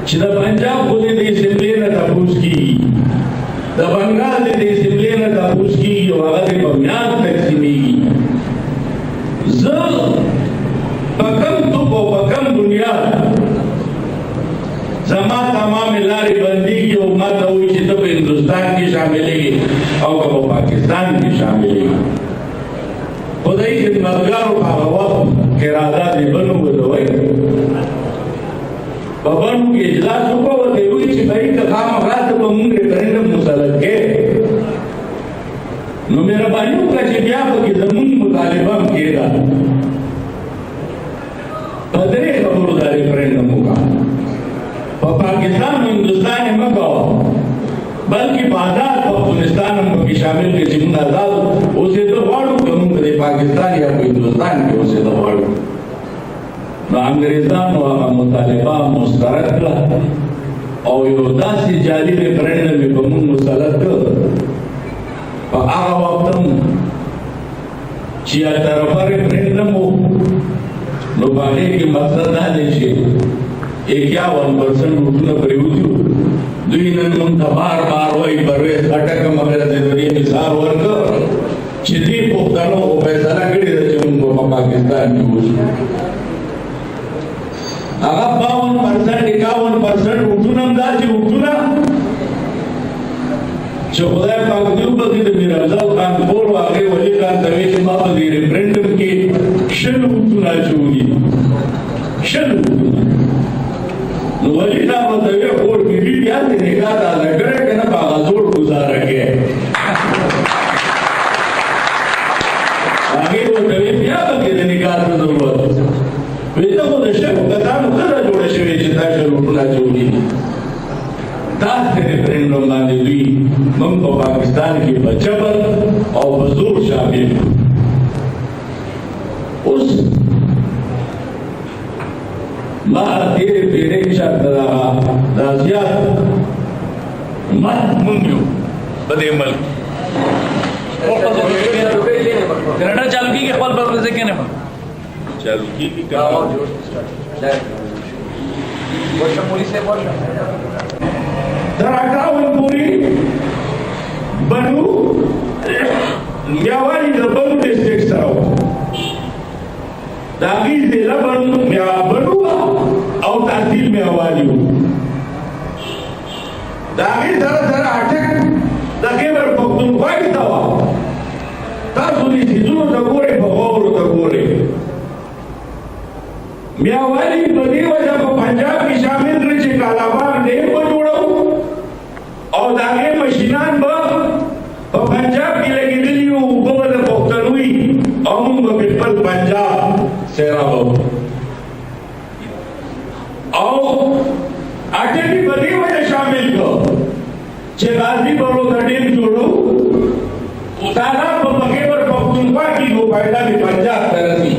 چې د پنجاب په دې سیمې نه تاسو کی د بنگال دې سیمې نه تاسو کی او هغه په میاد تقسیمي زه پکم تو پکم دنیا زما تمام لارې بندي او ما ته وایي چې ته په هندستان کې شاملېږي او په پاکستان کې شاملېږي خدای خدمتګارو په هغه وخت قرارداد یې بنو ودوی په بنو کې اجلاس وکړو ورته یې وایي چې بھائی که خامخا ته به مونږ ریفرنډم مسلط کې نو مهرباني وکړه چې بیا پکې زمونږ مطالبه هم کېده په درې خبرو دا ریفرنډم وکړه په پاکستان او هندوستان یې مه کوه بلکې په آزاد افغانستان هم پکې شامل کړي چې موږ آزاد اوسېدل غواړو که موږ د پاکستان یا په هندوستان کې اوسېدل غواړو نو انګریزانو هغه مطالبه مسترد کړه او یو داسې جعلي ریفرنډم یې په موږ مسلط کړ په هغه وخت هم چې یا طرفه ریفرنډم و نو په هغې کې مقصد دا دی چې 51% ووټونه پرېوتي وو دوی نن موږ ته بار بار وایي پرویز خټک مګر د دې مثال ورکړ چې دې پښتنو فیصله کړې ده چې موږ په پاکستان کې اوسو هغه 52% ووټونه هم داسې ووټونه چې خدای پاک دې وبخښي د میر افضل خان کور و هغې ولي خان ته وایي چې ما په دې ریفرنډم کې 100 ووټونه اچولي 100 ووټونه نو ولی دا مطلبی خور بیوی بیا تی نگاہ تازہ کرے کہ نا باغا زور گزارا گیا آگے وہ طبی بیا بکی دی نگاہ تا ضرورت ویتا خود شک کتانو کتا جوڑا شوی چتا شروعنا جوڑی تاک تی ریفرنڈم باندې دوی من په پاکستان کې بچبر او بزور شامل اوس ما تیرے پیرے شاک دا زیاد مات منگیو بدے ملک کینیڈا چالو کی خپل بل سے کنے چالو کی دراکاون پوری بنو میاوالی دا بنو ڈسٹرکٹ سراو داغی ضلع بنو او تحصیل میں حوالی ہو داغی ذرا اٹک دا خیبر پختونخوا کی توا تاسو دې سيزونو ته ګورئ په غورو ته ګورئ میاوالی په دې وجه په پنجاب کې شامل کړي چې کالاباغ ډېر به جوړو او د هغې مشینان به په پنجاب کې لګېدلي وو اوبه به د پښتنوي او موږ به خپل پنجاب سیرابو او اټلی په دې وجه شامل کړو چې غازی بړو ته ډېر جوړو اتارا په خیبر پختونخوا کې وو پیدا د پنجاب ترسي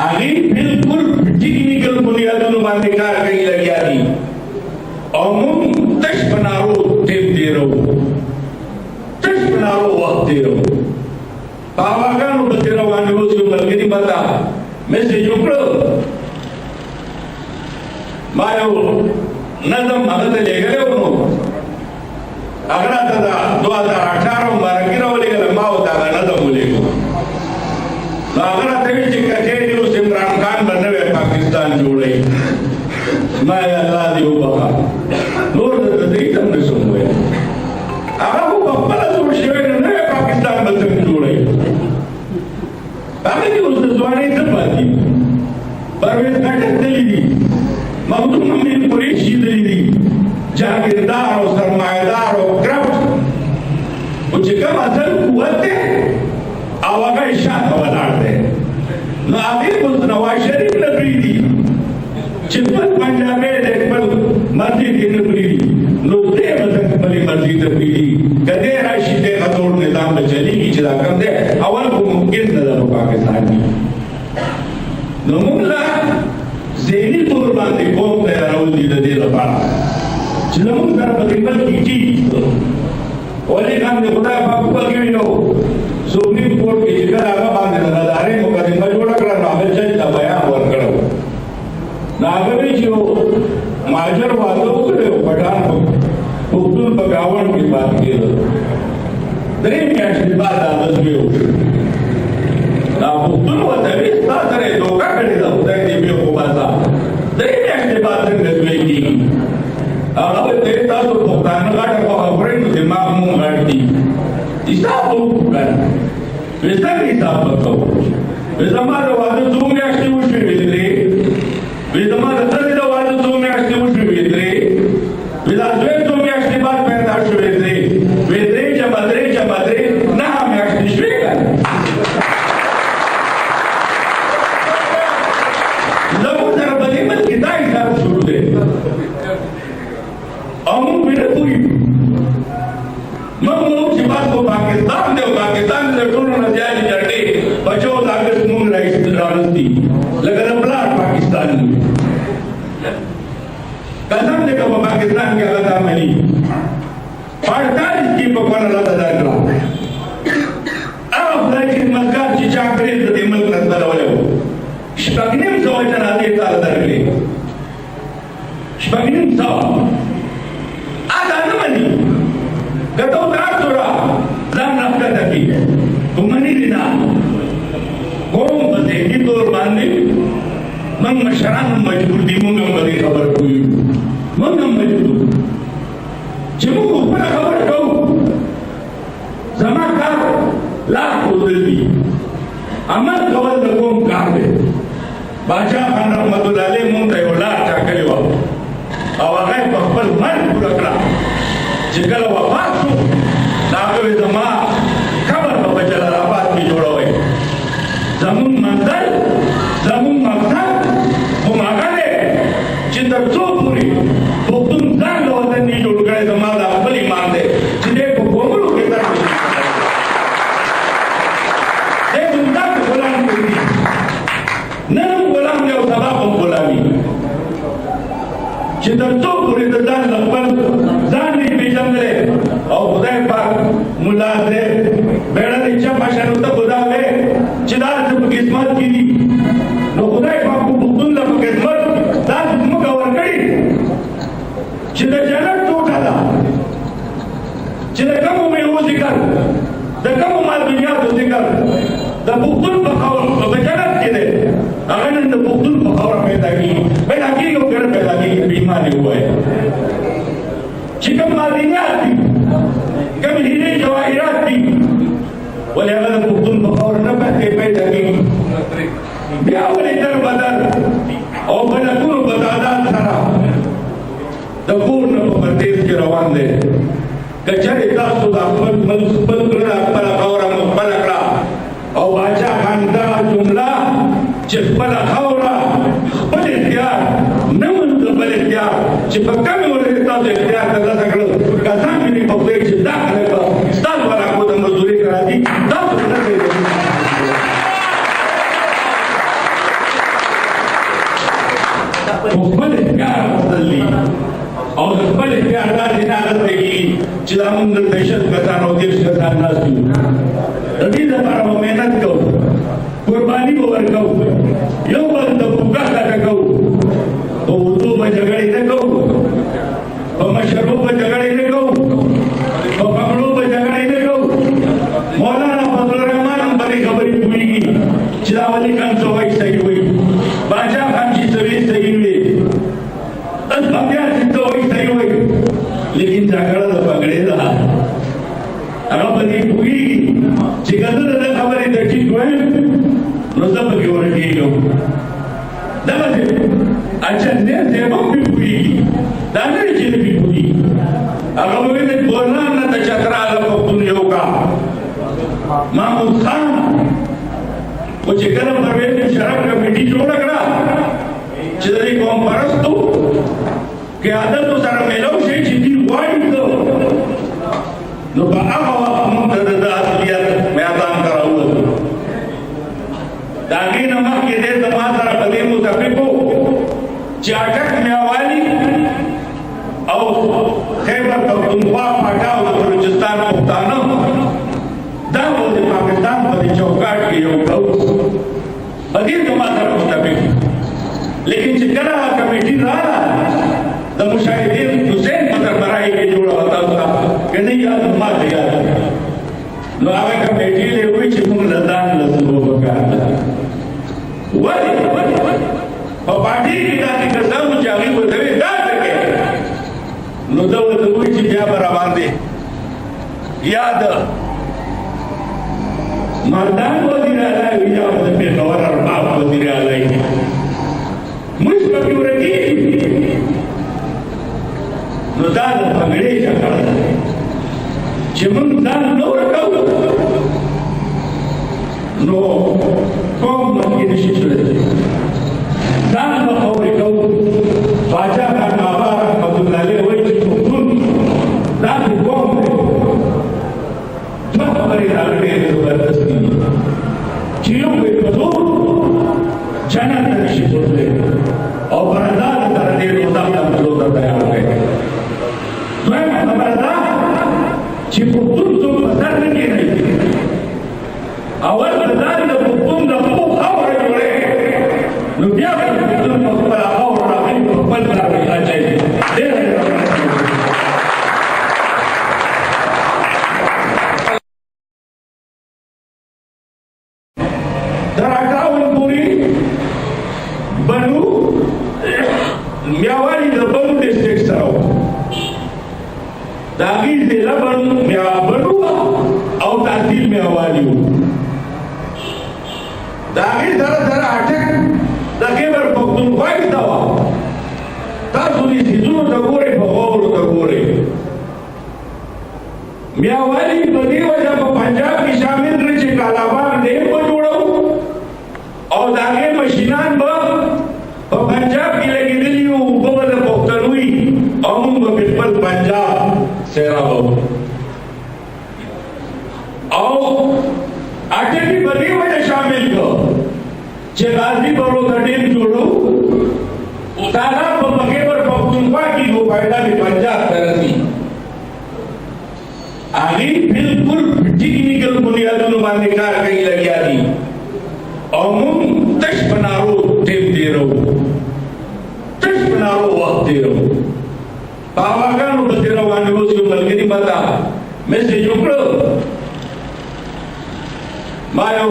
هغې بالکل ټیکنیکل بنیادونو باندې کار کوي لګیا دي او موږ تش په نارو ټیم تېرو تش په نارو وخت تېرو په هواګانو پسې روان یو چې ملګري ماته میسج وکړو ما یو نظم هغه ته لېږلی و نو هغه راته د 2018 مبارکي راولېږله ما ورته هغه نظم ولېږو نو هغه راته ویل چې که چېرې اوس عمران خان به نوی پاکستان جوړوي ما یې الله دې وبخښه نور درته دې هم نه شم ویلی هغه خو په خپله جوړ شوی نو نوی پاکستان به څنګه جوړوي هغه کې اوس د ځوانۍ څه پاتې پرویز خټک تللي دي مخدوم امین قریشي تللي دي جاگیردار او سرمایه‌دار او کرپټ او چې کوم اصل قوت دی او هغه یې شاته ولاړ دی نو هغې اوس نواز شریف نه پرېږدي چې خپل پنجابی دی خپل مرضي کې نه پرېږدي نو دی به خپلې مرضي ته پرېږدي که دی راشي دی غټوړ نظام به چلېږي چې دا کوم دی اول خو ممکن نه ده په پاکستان دي نو موږ لا ذهني تور باندې قوم تیارول دي د دې لپاره چې موږ سره په خدمت کې کیږي ولې کوم د خدای په خپل کې نو سپریم کورټ کې چې هغه باندې نظارې مقدمه جوړ کړه نو هغه چې دا بیان ورکړو نو هغه چې ماجر واده وکړو پټان پختون په گاوند کې پاتې کېدل درې میاشتې بعد هغه ویو دا پختون وته وستا سره دوکا کړی دا خدای دې به خو باسا درې میاشتې بعد څنګه دوی کېږي هغه ته تاسو پښتانه غاټه په خبرې نو دماغ مو غاټي حساب وکړه وستا حساب وکړه زما د واده څو میاشتې وشوې درې زما د څه د واده څو میاشتې وشوې درې ودا دوی څو میاشتې بعد پیدا شوې درې جمع درې نه میاشتې شوې زموږ سره په دې ملک کې دا حساب شروع دی او موږ پرې پوهېږو موږ چې بس په پاکستان دی او پاکستان د ټولو نه زیاتې جګړې په 14 اګست موږ راوستي لکه د پلار پاکستان دی قسم دی که په پاکستان کې هغه دا مني 48 کې په کونه راته درکړه هغه خدای خدمتګار چې چا کړی د دې ملک نه ځلولی و شپږ نیم سوه جنازې تاله درکړې شپږ نیم سوه دا نه مني که ته تاسو را ځان راښکته کړي خو مني دي نه قوم په ذهني طور باندې موږ مشران هم مجبور دي موږ هم په دې خبره پوهېږو موږ هم مجبور چې موږ خپله خبره کوو زما کار لار ښودل دي عمل کول د قوم کار دی باچا خان رحمت الله علیه موږ ته یو لار ټاکلې وه او هغه یې په خپل مرګ پوره کړه چې کله وفات شو نو هغه ویل زما قبر به په جلال آباد کې جوړوئ زمونږ منزل زمونږ مقصد هم هغه دی چې تر څو پورې پښتون ځان له وطن نه جوړ کړی زما دا خپل ایمان دی چې دی په قومونو کې دی زموږ ته غلام کوي نن هم غلام دی او سبا هم غلامي چې تر څو پورې د ځان له خپل ځان نه پېژندلی او خدای پاک ملا صاحب بیړه دې چپه شنو ته خدا وې چې دا څه په قسمت کې دي نو خدای پاک په پښتون له په قسمت دا زموږ ورکړي چې د جنت ټوټه ده چې د کومو میوو ذکر د کومو مالدنیاتو ذکر د پښتون په جنت کې دی هغه نن د پښتون په خاوره پیدا کېږي او ګډ پیدا کېږي په ایمان یې ووایه چې کوم مالدنیات دي کوم هیلې جواهرات دي ولې هغه د پښتون په خاوره نه پیدا کېږي بیا ولې در بدل او بلکونو په تعداد سره د کور نه په پردیس کې روان دی که چېرې تاسو د خپل ملک خپل کړه خپله خاوره مو خپله کړه او باچا خان دغه جمله چې خپله خاوره خپل اختیار نه منو د بل اختیار چې په کمې ورځې تاسو اختیار ترلاسه کړل قسم مې دې په خدای چې دا خلک به ستاسو علاقو د مزدورۍ ته راځي تاسو به نه کوئ خپل اختیار اخیستل دي او د خپل اختیار داسې نه اخیستل کېږي چې دا موږ دلته شل کسان او 30 کسان ناست یو د دې لپاره به محنت کوو قرباني به ورکوو یو بل ته پوکه کټه کوو په اردو به جګړې نه کوو په مشربو به جګړې نه کوو په پکړو به جګړې نه کوو مولانا فضل الرحمن هم په دې خبرې پوهېږي چې دا ولي خان څه وایي صحیح وایي باچا خان چې څه وایي صحیح وایي اسبابیان چې څه وایي صحیح وایي لیکن جګړه د پګړې ده هغه په دې پوهېږي چې که زه د ده خبرې ته ټیټ وایم نو زه پکې ورټېږم دغسې اچندې صاحب هم پرې پوهېږي دا نه دی چې نه پرې پوهېږي هغه به وایي د بولان نه د چتراله پښتون یو کا محمود خان خو چې کله پرویز مشرف کمیټي جوړه کړه چې د دې قوم پرستو قیادتو سره میلاو شي چې دوی غواړي نو په هغه وخت موږ ته د اصلیت میدان ته راووتو چاټک میاوالی او خیبر پختونخوا پټاو د بلوچستان پښتانه دا و د پاکستان په چوکاټ کې یو ډول بدیر کما سره متفق لیکن چې کله کمیټي راغله د مشاهدین حسین په سربراهي کې جوړه وه تاسو ته که نه یاد ما ته یاد نو هغه کمیټي یې وایي چې موږ له ځان له سلو پکار ده ولې په پارټي کې داسې کسانو چې هغوی ورته وایي دا څه کوې نو ده ورته وایي چې بیا به راباندې یاد مردان وزیر اعلی وي یا د پېښور ارباب وزیر اعلی موږ پکې ورکېږي نو دا د پګړۍ چکر ده چې موږ ځان نه ورکوو نو قوم مخکې نشي تللی ځان به خورې کوو باچا خان بابا رحمت الله علیه وایي چې پښتون داسې قوم دی دوه خبرې راغلې زبردست دي چې یو وایي په زور جنت ته نشي تللی او برادر سره ډېر دوزخ ته تلو ته تیار دی دویمه خبره ده چې پښتون څوک په سر نه کېنوي اول به ځان د پښتون د خپلو خاوره جوړوي نو بیا به پښتون په خپله خاوره راغلي په خپل ځای کې اچوي ډېره تر 58 پورې بنو میاوالی د بنو ډسټرکټ سره و د هغې ضلع بنو او تحصیل میاوالی و د هغې سره سره اټک د خیبر پښتونخوا کښې وه تاسو دې څیزونو ته ګورئ په غورو ته ګورئ میاوالی په دې وجه په پنجاب کې شامل کړي چې کالاباغ ډیم به جوړو او د هغې مشینان به په پنجاب کې لګېدلي وو اوبه به د پښتنو وي او موږ به پرې خپل پنجاب سیرابو او اټکي په دې وجه شامل کړو چې غازي بړو ته ډیم جوړو تالاب په خیبر پښتونخوا کې وو پیدا د پنجاب ته رسي هغې بلکل ټیکنیکل بنیادونو باندې کار کوي لګیا دي او موږ تش په نارو ټیم تېروو تش په نارو وخت تېروو په هواګانو پسې روان یو اوس یو ملګري ما ته میسج وکړو ما یو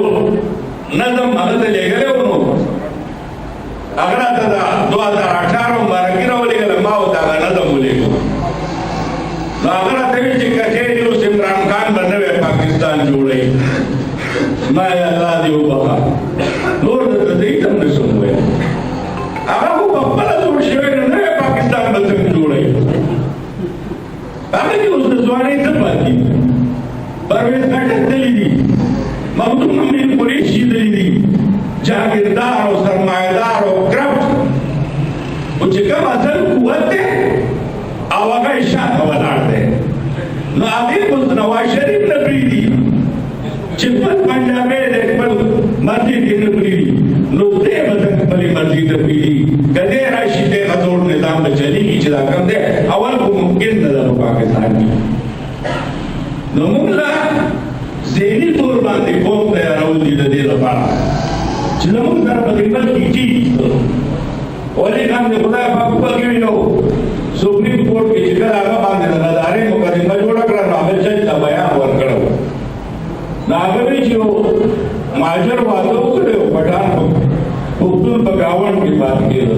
نظم هغه ته لېږلی و نو هغه راته د 2018 مبارکي راولېږله ما ورته هغه نظم ولېږو نو هغه راته ویل چې که چېرې اوس عمران خان به نوی پاکستان جوړوي ما یې الله دې وبخه نور درته زه هېڅ هم نشم ویلی هغه خو په خپله جوړ شوی نو نوی پاکستان به څنګه جوړوي هغه کې اوس د ځوانۍ څه پاتې پرویز خټک تللي دي مخدوم امین قریشي تللي دي جاګیردار او سرمایهدار او کرپټ خو چې کوم اصل قوت دی او هغه یې شاته ولاړ دی نو هغې اوس نواز شریف نه پرېږدي چې خپل پنجابی دی خپل مرضي کې نه پرېږدي نو دی به څنګه خپلې مرضي ته پرېږدي که دی راشي دی غزوړ نظام به چلېږي چې دا کوم دی اول خو ممکن نه ده په پاکستان کې نو موږ له ذهني طور باندې قوم تیارول دي د دې لپاره چې زموږ سره په خدمت کې کېږي ولې هم د خدای پاک وکړي نو سپریم کورټ کې چې کله هغه باندې د غدارۍ مقدمه جوړه کړه نو هغه جج ته بیان ورکړی و نو هغه وایي چې مهاجر واده وکړی و پټان پښتون په ګاونډ کې پاتې کېده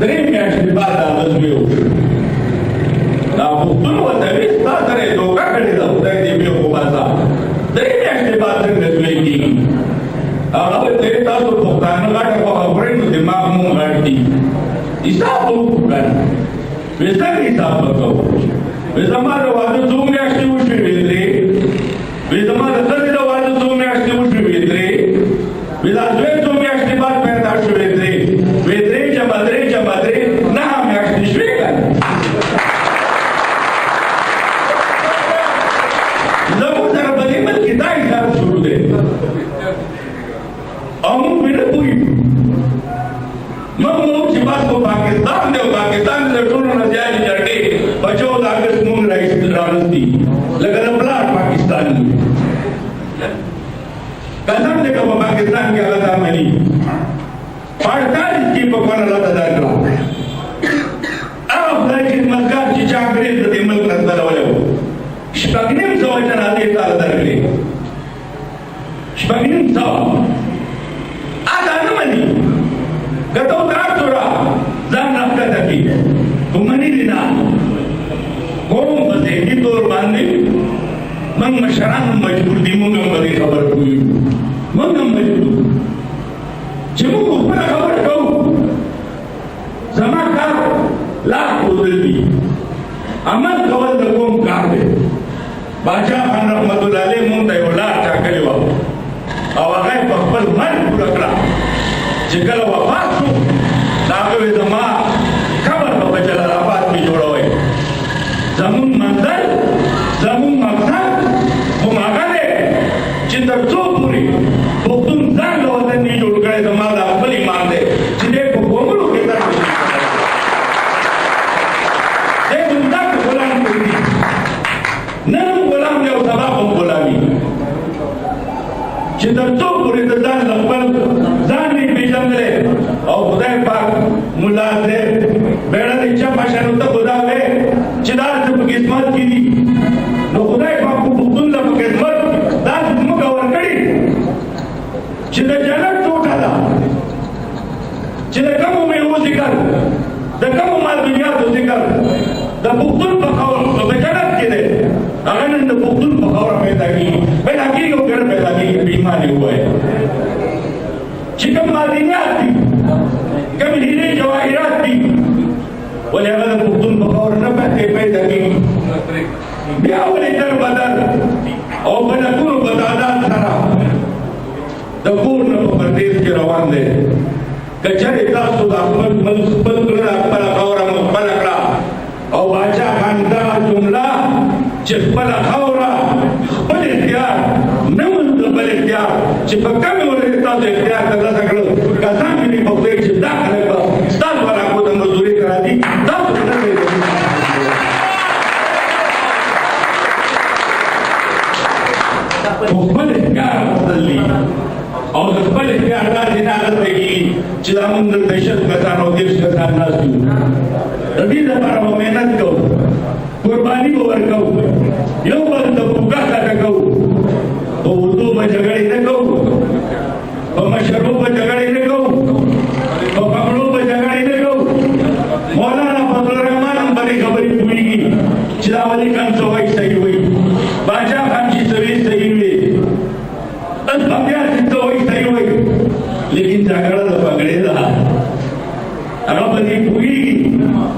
3 میاشتې بعد هغه زوی وشو دا پښتون ورته وایي ستا سره یې دوکه کړې ده خدای دې بې وباسه 3 میاشتې بعد څنګه زوی کېږي هغه وایي تاسو پښتانه غټه پوهه خورئ نو دماغ مو غټ دي حساب وکړه وایي څنګه حساب به کوو وایي زما د واده 2 میاشتې وشوې وې 3 وایي زما د ښځې د واده 2 میاشتې وشوې وې 3 وایي دا زوی 2 میاشتې بعد پیدا شوې 3 وایي 3 جمع 3 جمع 3 9 میاشتې شوې که زموږ سره په دې ملک کې دا حساب شروع دی او موږ پرې نه پوهېږو موږ چې بس कसम दे को पाकिस्तान के हालात में 48 की पकवान अल्लाह अदा करा अब लाइक मक्का की चाकरी तो दिमल करता रहे हो शपगनिम सवाचा नाते ताल दरले शपगनिम सवा आता न मनी गतो तारा जान नफका तकी तुमनी दिना कोम बसे की तोर बांधे मन मशरान मजबूर दी मुंगम बड़ी खबर हुई मुंगम मजबूर जमू ऊपर खबर कहो समाकार लाख उदली अमन कवल दकोम काबे बादशाह खान रहमतुल्लाह अलैह मुंता योला चाकले वा अवागय पप्पल मन पुरकला जिकल वफात दावे दमा खबर बचला आबाद की जोड़ोए जमुन मंजर जमुन मकसद मुमागले चिंदर चोपुरी बुक्तुन जान वतन नी जोड़ गए दमादा बली मान दे जिने को गोमलो के तरह दे बुंदा गुलाम कोई नरम गुलाम ने उतारा को गुलामी चिंदर चोपुरी दजान लपल जान नी बेजंगले और खुदाई पाक मुल्ला से बेड़ा इच्छा भाषा नुता खुदावे चिदार से किस्मत की दी नो खुदाई पाक को बुक्तुल्ला किस्मत दास मुकवर कड़ी चिदा जनक टोटाला चिदा कम में वो जिक्र द कम माल दुनिया तो जिक्र द बुक्तुल बखावर द जनक के दे अगर न बुक्तुल बखावर पैदा की को घर पैदा की बीमारी हुआ है चिकन मादिनियात थी कभी हीरे जवाहिरात थी बोले अगर बुक्तुल बखावर न पैदा की ब्यावली दर बदल और बदकुल बदादा सारा दपूर न प्रदेश के रवान दे कचरे तासु अकबर मनसुबल कर अकबर खौरा मुकबल अकड़ा और बादशाह खान दा जुमला चिपल खौरा बल इख्तियार नमन बल इख्तियार चिपका में और तासु इख्तियार करना सकलो कसम में बहुते चिदा करे को ताल वाला को तो मजदूरी करा दी तासु न दे मुकबल इख्तियार बदली और मुकबल इख्तियार दा जिना लगी चिदामुंद दहशत कसान और देश कसान नासू रबी दबारा मेहनत को कुर्बानी को वर को यो बंद बुका का को तो उर्दू में झगड़े न को तो मशरूब में झगड़े न को तो कमरों में झगड़े न को मौलाना फजल रहमान बड़ी खबरी हुई चिदावली खान सवाई सही हुई बादशाह खान की सभी सही हुई बस बंदिया सिद्ध हुई सही हुई लेकिन झगड़ा तो पकड़े रहा अगर बनी हुई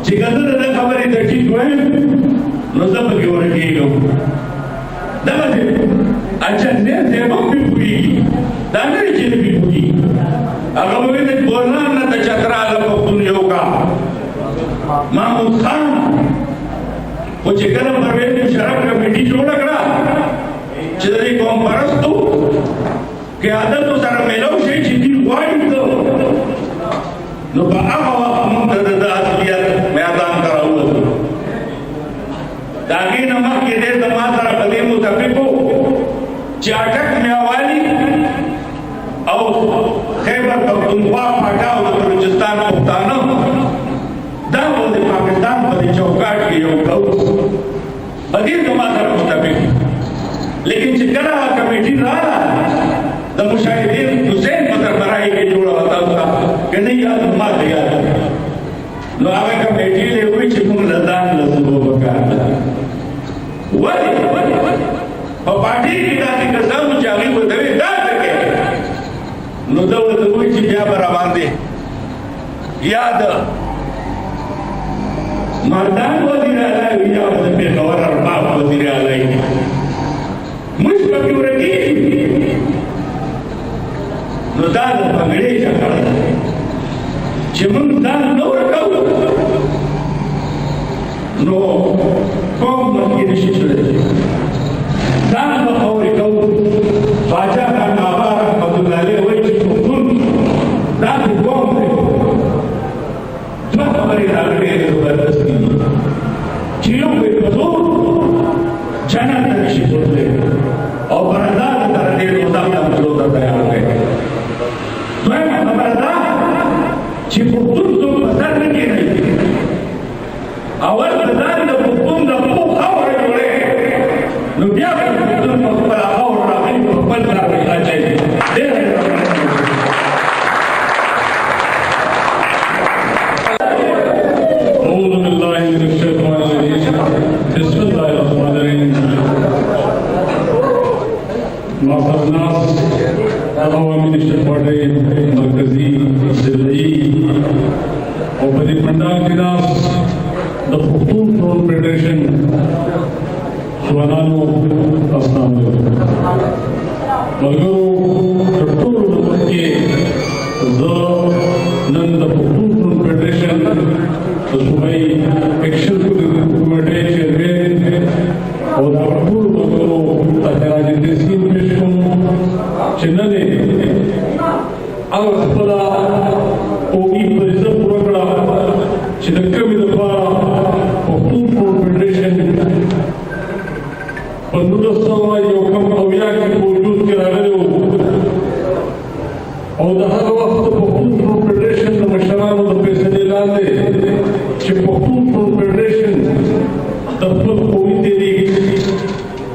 चिकन तो खबर है दक्षी हुए नजब की ओर की लो दबे अच्छा ने देवों भी हुई दाने जिन भी हुई अगर वो ने बोलना न तो चतरा लपक दुनिया का महमूद खान वो चिकन परवेज शराब कमेटी जोड़ा करा चिदरी कौम परस्तु के आदत तो सारा मेलो से चिदी वाइट तो नो बाआवा हम ददा असलियत मैदान करा हुआ दागी नमक के दे दमा सारा बदे मुतफिको चाटक म्यावाली और खैबर पख्तूनख्वा फाटा और बलूचिस्तान पुख्ताना दावो दे पाकिस्तान बदे चौकाट के योग बदे दमा सारा मुतफिक लेकिन चिकना कमेटी रहा द मुशाहिदीन हुसैन बदर बराई के जोड़ा होता था कि नहीं यार मार दिया लो आगे कमेटी ले हुई चिकुन लदान लसबो बकार वही और पार्टी की दादी कसम जागी को दवे दाद के नो दौलत हुई चिया बराबर दे याद मर्दान वजीर आला या वजीर गवर्नर बाप वजीर आला मुझ पर क्यों रखी नो दाद पगड़े चकड़ चिमन दाद नो रखो नो कौम की निश्चित दाद बखौर को बाजा का नाबा रहमतुल्लाह अलैह वही चिकुन दाद कौम है जो हमारे रागड़े जबरदस्ती चियों के कसूर जन्नत निश्चित होते और बरदार तरह नास अवामी निश्चित पार्टी मरकजी जिलाई और बड़ी पंडाल के नास द पख्तूनख्वा फेडरेशन सुवानानो अस्सलाम मलगरो टटोल के द नंद पख्तूनख्वा फेडरेशन सुबाई एक्शन कमेटी चेयरमैन और टटोल मलगरो ताराज तस्कीन पेशों चिन्हने अब खपला ओगी परिसर पुरकड़ा चिदक्का मिदफा पख्तूनख्वा फेडरेशन पंद्रह योगम अव्या की मौजूद करावे और हर वक्त पख्तूनख्वा फेडरेशन मशरान और पैसे लाने कि पख्तूनख्वा फेडरेशन तब कोई तेरी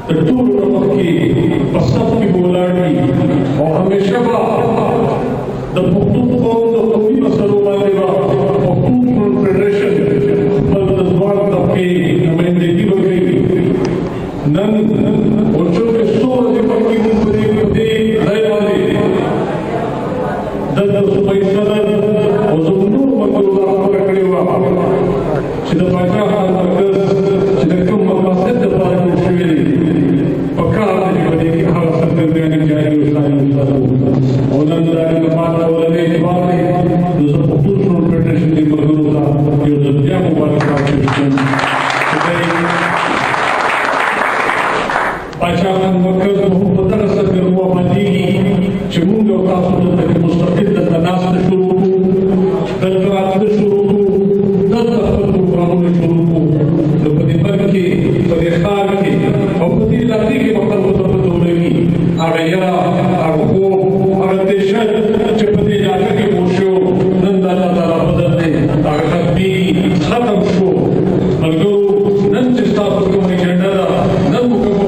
टूर नमक की पसंद की बोलाड़ी और हमेशा द पख्तूनख्वा कोई मसलों वाले पख्तूनख्वा फेडरेशन पर दसवार तक की नुमाइंदगी वगैरह नन ओचो के सोर के पक्की मुंबई पति नए वाले दर सुबह सदर और जुम्मू मकरूला पकड़े हुआ सिद्ध बाजा खान मकस सिद्धकम मकासद दफार में शिविर पक्का आदमी बने की हाल सकते हैं जाए उसाई और नंदारी नमाज और ने इबादत है जो सब पख्तूनख्वा फेडरेशन की मकरूला जो दुनिया मुबारक बादशाह खान मरकज बहुत बदर असर करवा बंदी चमुंग और कासुद तक मुस्तकिल तनास शुरू दलकरात शुरू दल तफत कानून शुरू तो पदिपर के परिखार के और पति लाती के मकल को तफत होगी आगया आगो आगदेशन चपते जाकर के मोशो नंदाला ताला बदलने आगत भी खत्म शो मलगो नन चिस्ता पर को एजेंडा नन मुकम्मल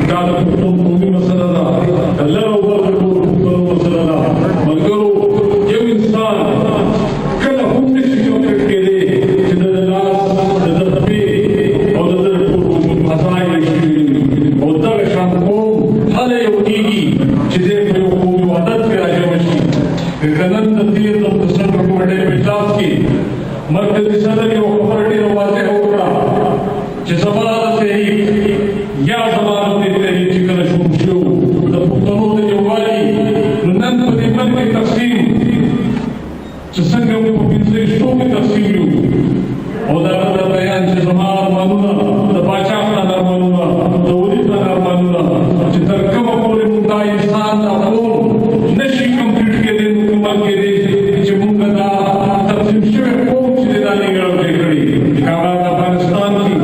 काल कुटुंब भूमि मसला अल्लाह ऊपर करो मसला मगर ये इंसान कल हमने शियों के लिए जिंदलास ददपे और ददपुर मसाइल और दर शाम को हले होगी जिसे को आदत के आजमशी गनन तीर तसर को बड़े विकास की मर्कजी सदर के ऑपरेटिव वाले होगा जिस समाज से ही या समाज से तेरी चिकन शुरू द पुतनों से जो वाली नंद परिमल की तकसीम जिसंग को पिछले शो की तकसीम और दादा बयान से समाज मानूंगा द बादशाह का नाम मानूंगा द उदी का नाम मानूंगा जिधर कब पूरे मुद्दा इंसान का हो नशी कंप्लीट के दिन मुकम्मल के दिन जमुंगा दा तकसीम शिव कौन से दानी गड़बड़ी करी काबा अफगानिस्तान की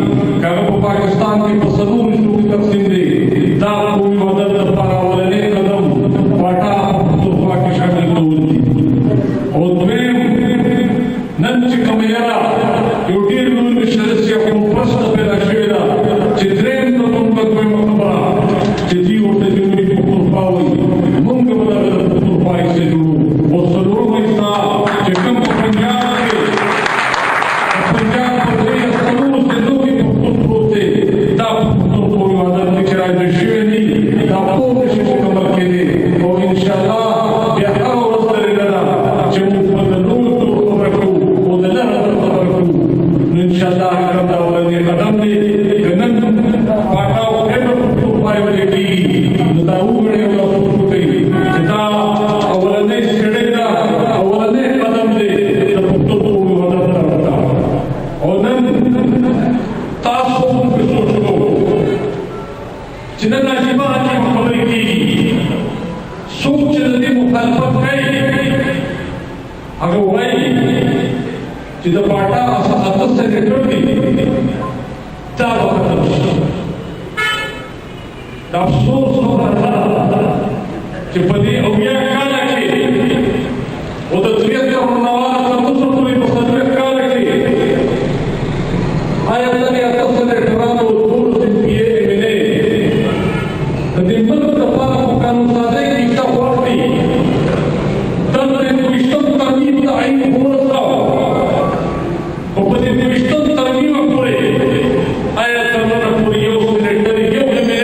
काबा पाकिस्तान की पसंदों तकसीम दे दाव कोई मदद दफारा वाले कदम वाटा तोहफा के शामिल होगी और द्वेम नंच कमयरा योटीर गुल सदस्य को प्रश्न पैदा शेरा चित्रेम तो तुम पर कोई मकबरा चिती उठते जिंदगी को तोहफा हुई मुंग बदल तोहफा से जुड़ो और सलों में सा चिकम पंजाब प्रदेश सलों से लोग होते दाव और इंशाल्लाह बिहार और तेलंगाना जम्मू बदलूर तो खबरको उधर खबरको इंशाल्लाह करता वाले कदम ने गनन पाटा और तो पाए वाले की नदाऊ बड़े वाला तो कई जता अवलने छड़ेगा अवलने कदम दे तो मदद करता और नन तासो के सोचो जिन्ना जीवा की खबर की सूच नदी मुखालफत है अगर वही जिधर पाटा असहत से निकल गई तब अफसोस हो रहा था कि पति अव्या काल के वो तो दुनिया का नवाज समुद्र को भी पसंद काल के आया तक अतस ने डरानो दूर से किए मिले दिम्मत दफा कानून सादे की तवाफी तब ने विष्णु तरमीम का आइन पूरा और पति विष्णु तरमीम पूरे आया तमन्ना पूरी यो सिलेंडर यो मिले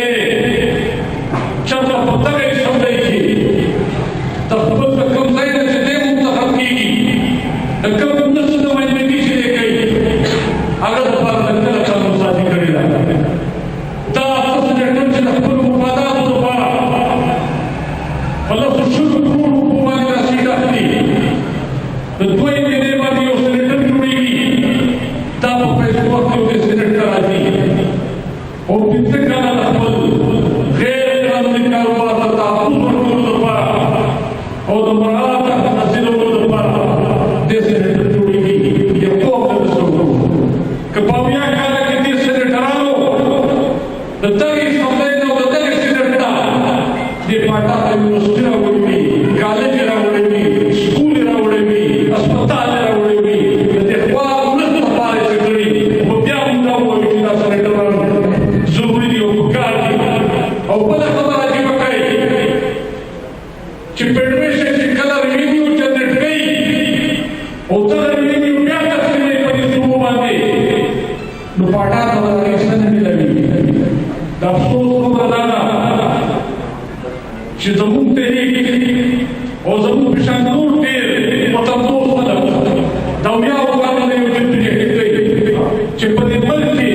چې زموږ تحریک او زموږ په شان نور ډېر وطندوس خلک د اویاو کالو نه یو جدي کوي چې په دې ملک کې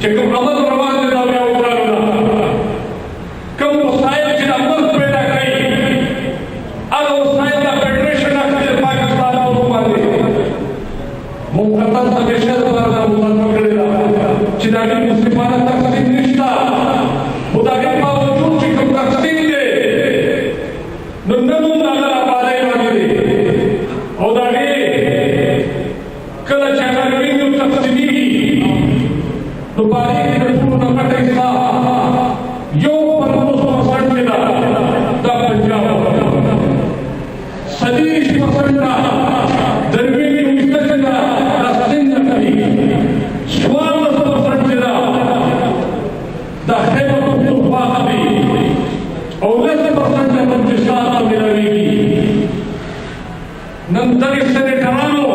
چې کوم عمل روان دی د اویاو کالو نه کوم وسایل چې د عمل پیدا کوي هغه وسایل د فدریشن اکټ د پاکستان او باندې مقدس همیشه د لپاره مقدس کړی دا چې دا د مسلمانانو تقسیم نشته خدای په باوجود چې کوم تقسیم دی نو نن موږ هغه راپالای باندې او دا کله چې هغه وینو تقسیمي نو باندې د ټول نقطه حصہ یو پر 50% دا پنجاب 30% درویش مستقلا رسند کوي 14% دا خیبر پختونخوا کوي او 10% بلوچستان ته ملاويږي نن دغه سېنټرانو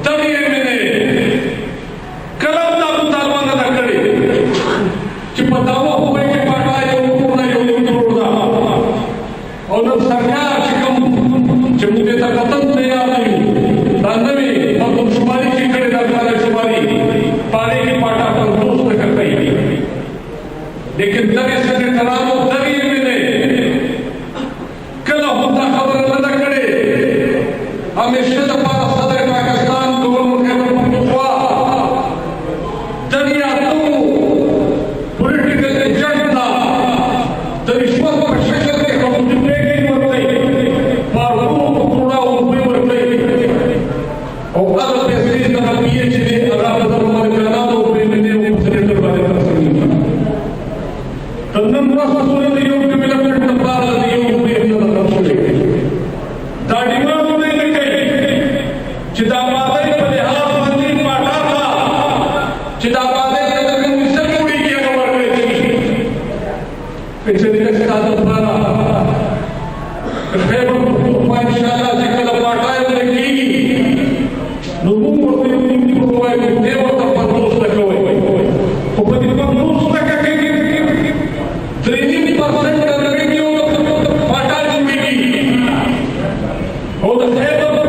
دغه یې کلام دا طالبان نه کړی چې په داوا وایي چې پټا یو کومه یو جوړ دا او نو سرکار چې کوم چې موږ ته کتن تیار دی دا نوې په شمالي کې کړی دا کار شمالي پاره کې پټا پر دوست کوي لیکن دغه سېنټرانو دغه یې हमेशा दफा सदर पाकिस्तान गवर्नर खैबर पख्तूनख्वा दरिया तो पॉलिटिकल एजेंडा द रिश्वत पर शक्ल के हम जितने की मरते मारूफ को पूरा ऊपर मरते और अगर पैसे का पीएचडी अगर बदल मर जाना तो ऊपर में वो सेंटर वाले कर सकेंगे तन्नम रास्ता सुने दियो कि डेवलपमेंट तबार दियो ऊपर में कर सकेंगे दाढ़ीमा चिदाबादे पर हाथ मंदिर पाटा था चिदाबादे के अंदर मिस्टर पूरी किया कवर गई थी पिछले का दोबारा खैबर पख्तूनख्वा इंशाअल्लाह से कल पाटा है लेगी लोगों को उन्हीं को हुआ है देव और तपदोस तक हुए तो पति तपदोस तक के 3% रेवेन्यू पाटा जुड़ेगी और Khyber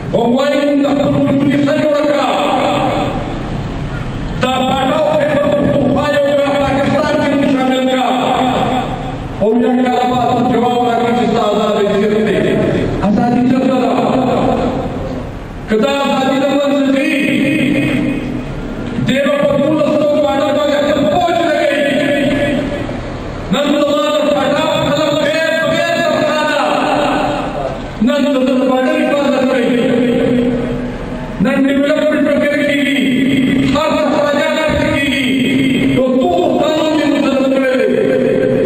Pemain tak perlu tulisan mereka. Tak ada upaya Pakistan yang disambilkan. Yang dapat jawab lagi cita azadi sirte. Azadi cita Kata azadi dalam sendiri. Dewa Patul Asok pada bagai terpoj lagi. Nanti pada dalam bed terkada. Nanti pada ibadat lagi. Nanti development berkali harta kerajaan berkali. Tubuh tanam yang terkait.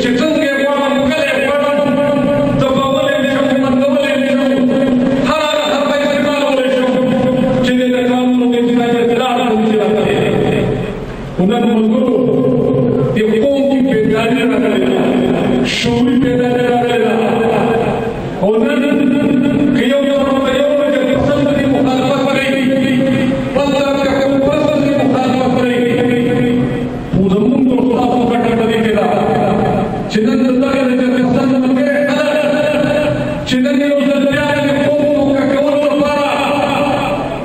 Cipta शूरी पैदा करेगा और कईयों ने पसंद की मुखालफत करेगी पंद्रह का पसंद की मुखालफत करेगी पूरा मुंह को साफ कर देगा चिन्ह के पसंद के चिन्ह ने उस प्यार के को का केवल पारा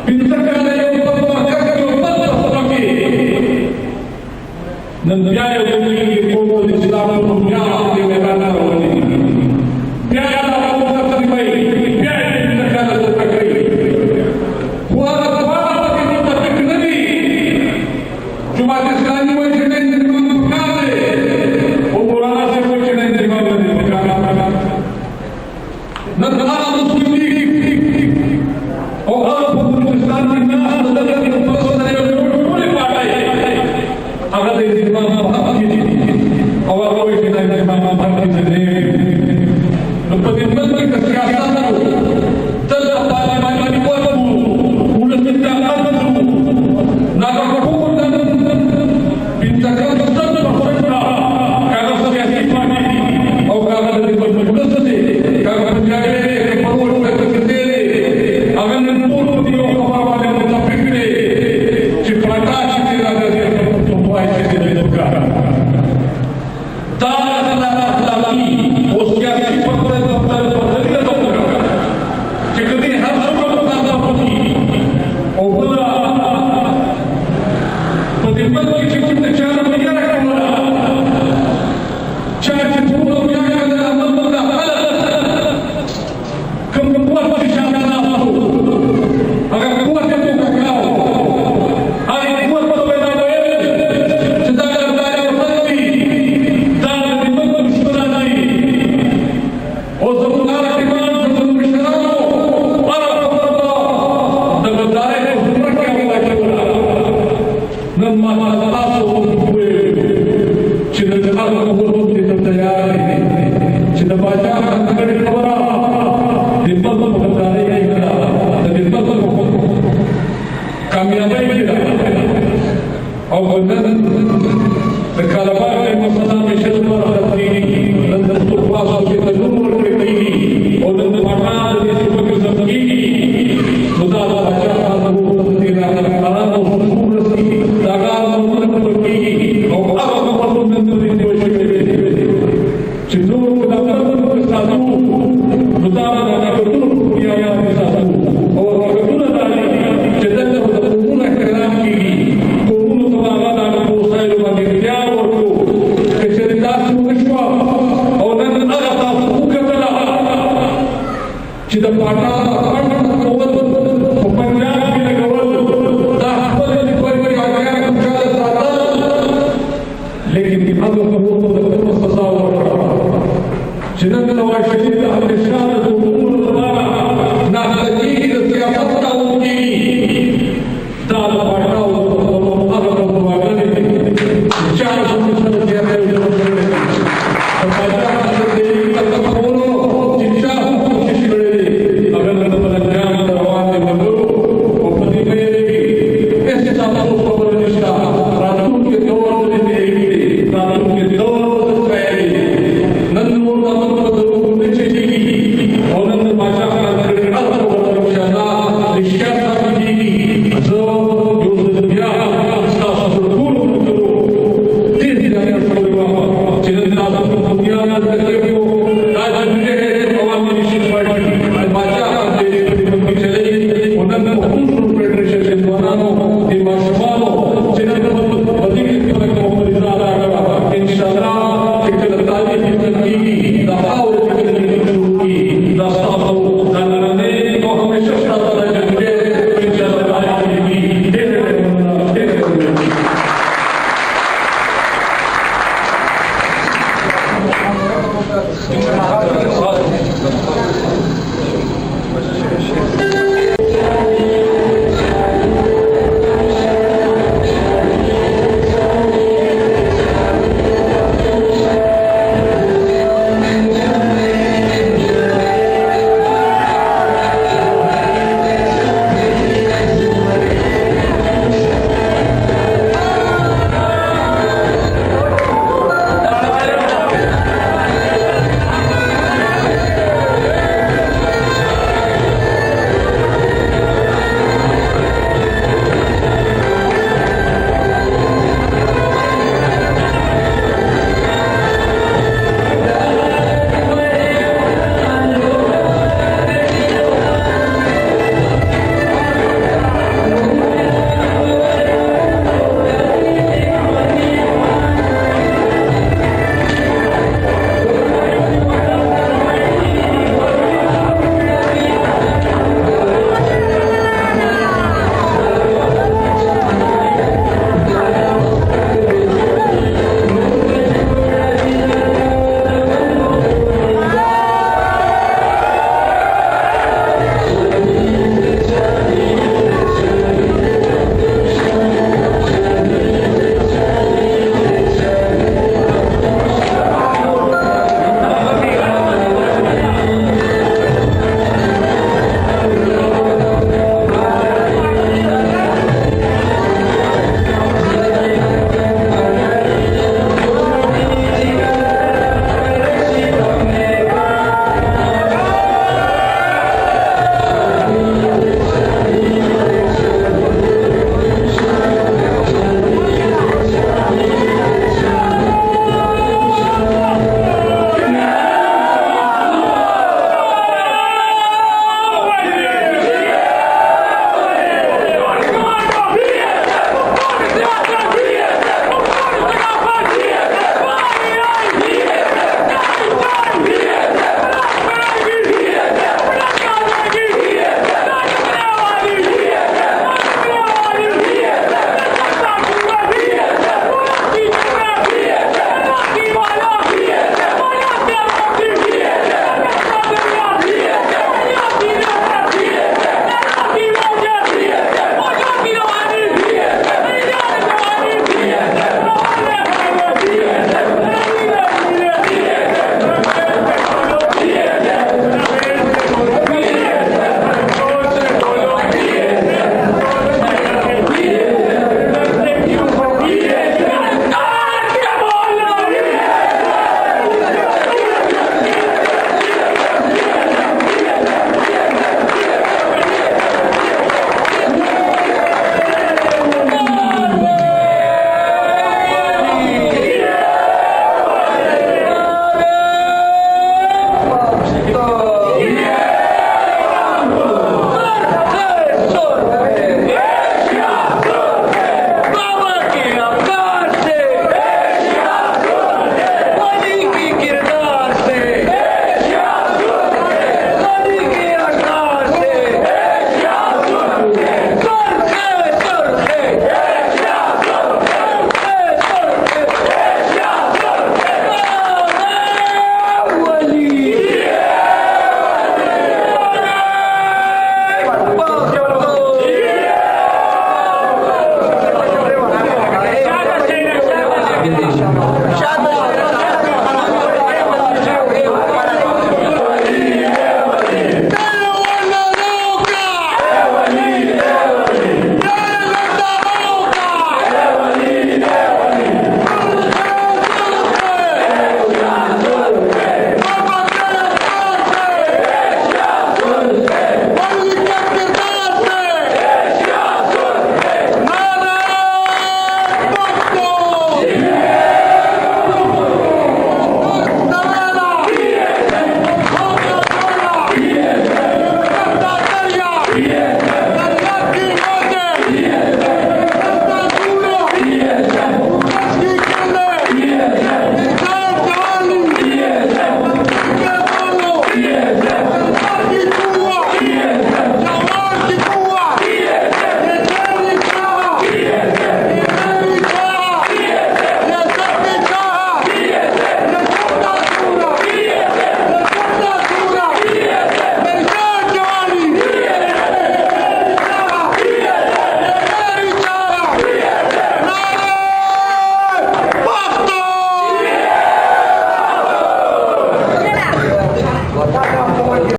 पिंतर का ने ऊपर का के ऊपर रखी नंदिया के को इस्लाम को Jenang Nawaz Sharif al-Nishad al-Umur al-Rara, Nahal al-Jihid al-Siyasat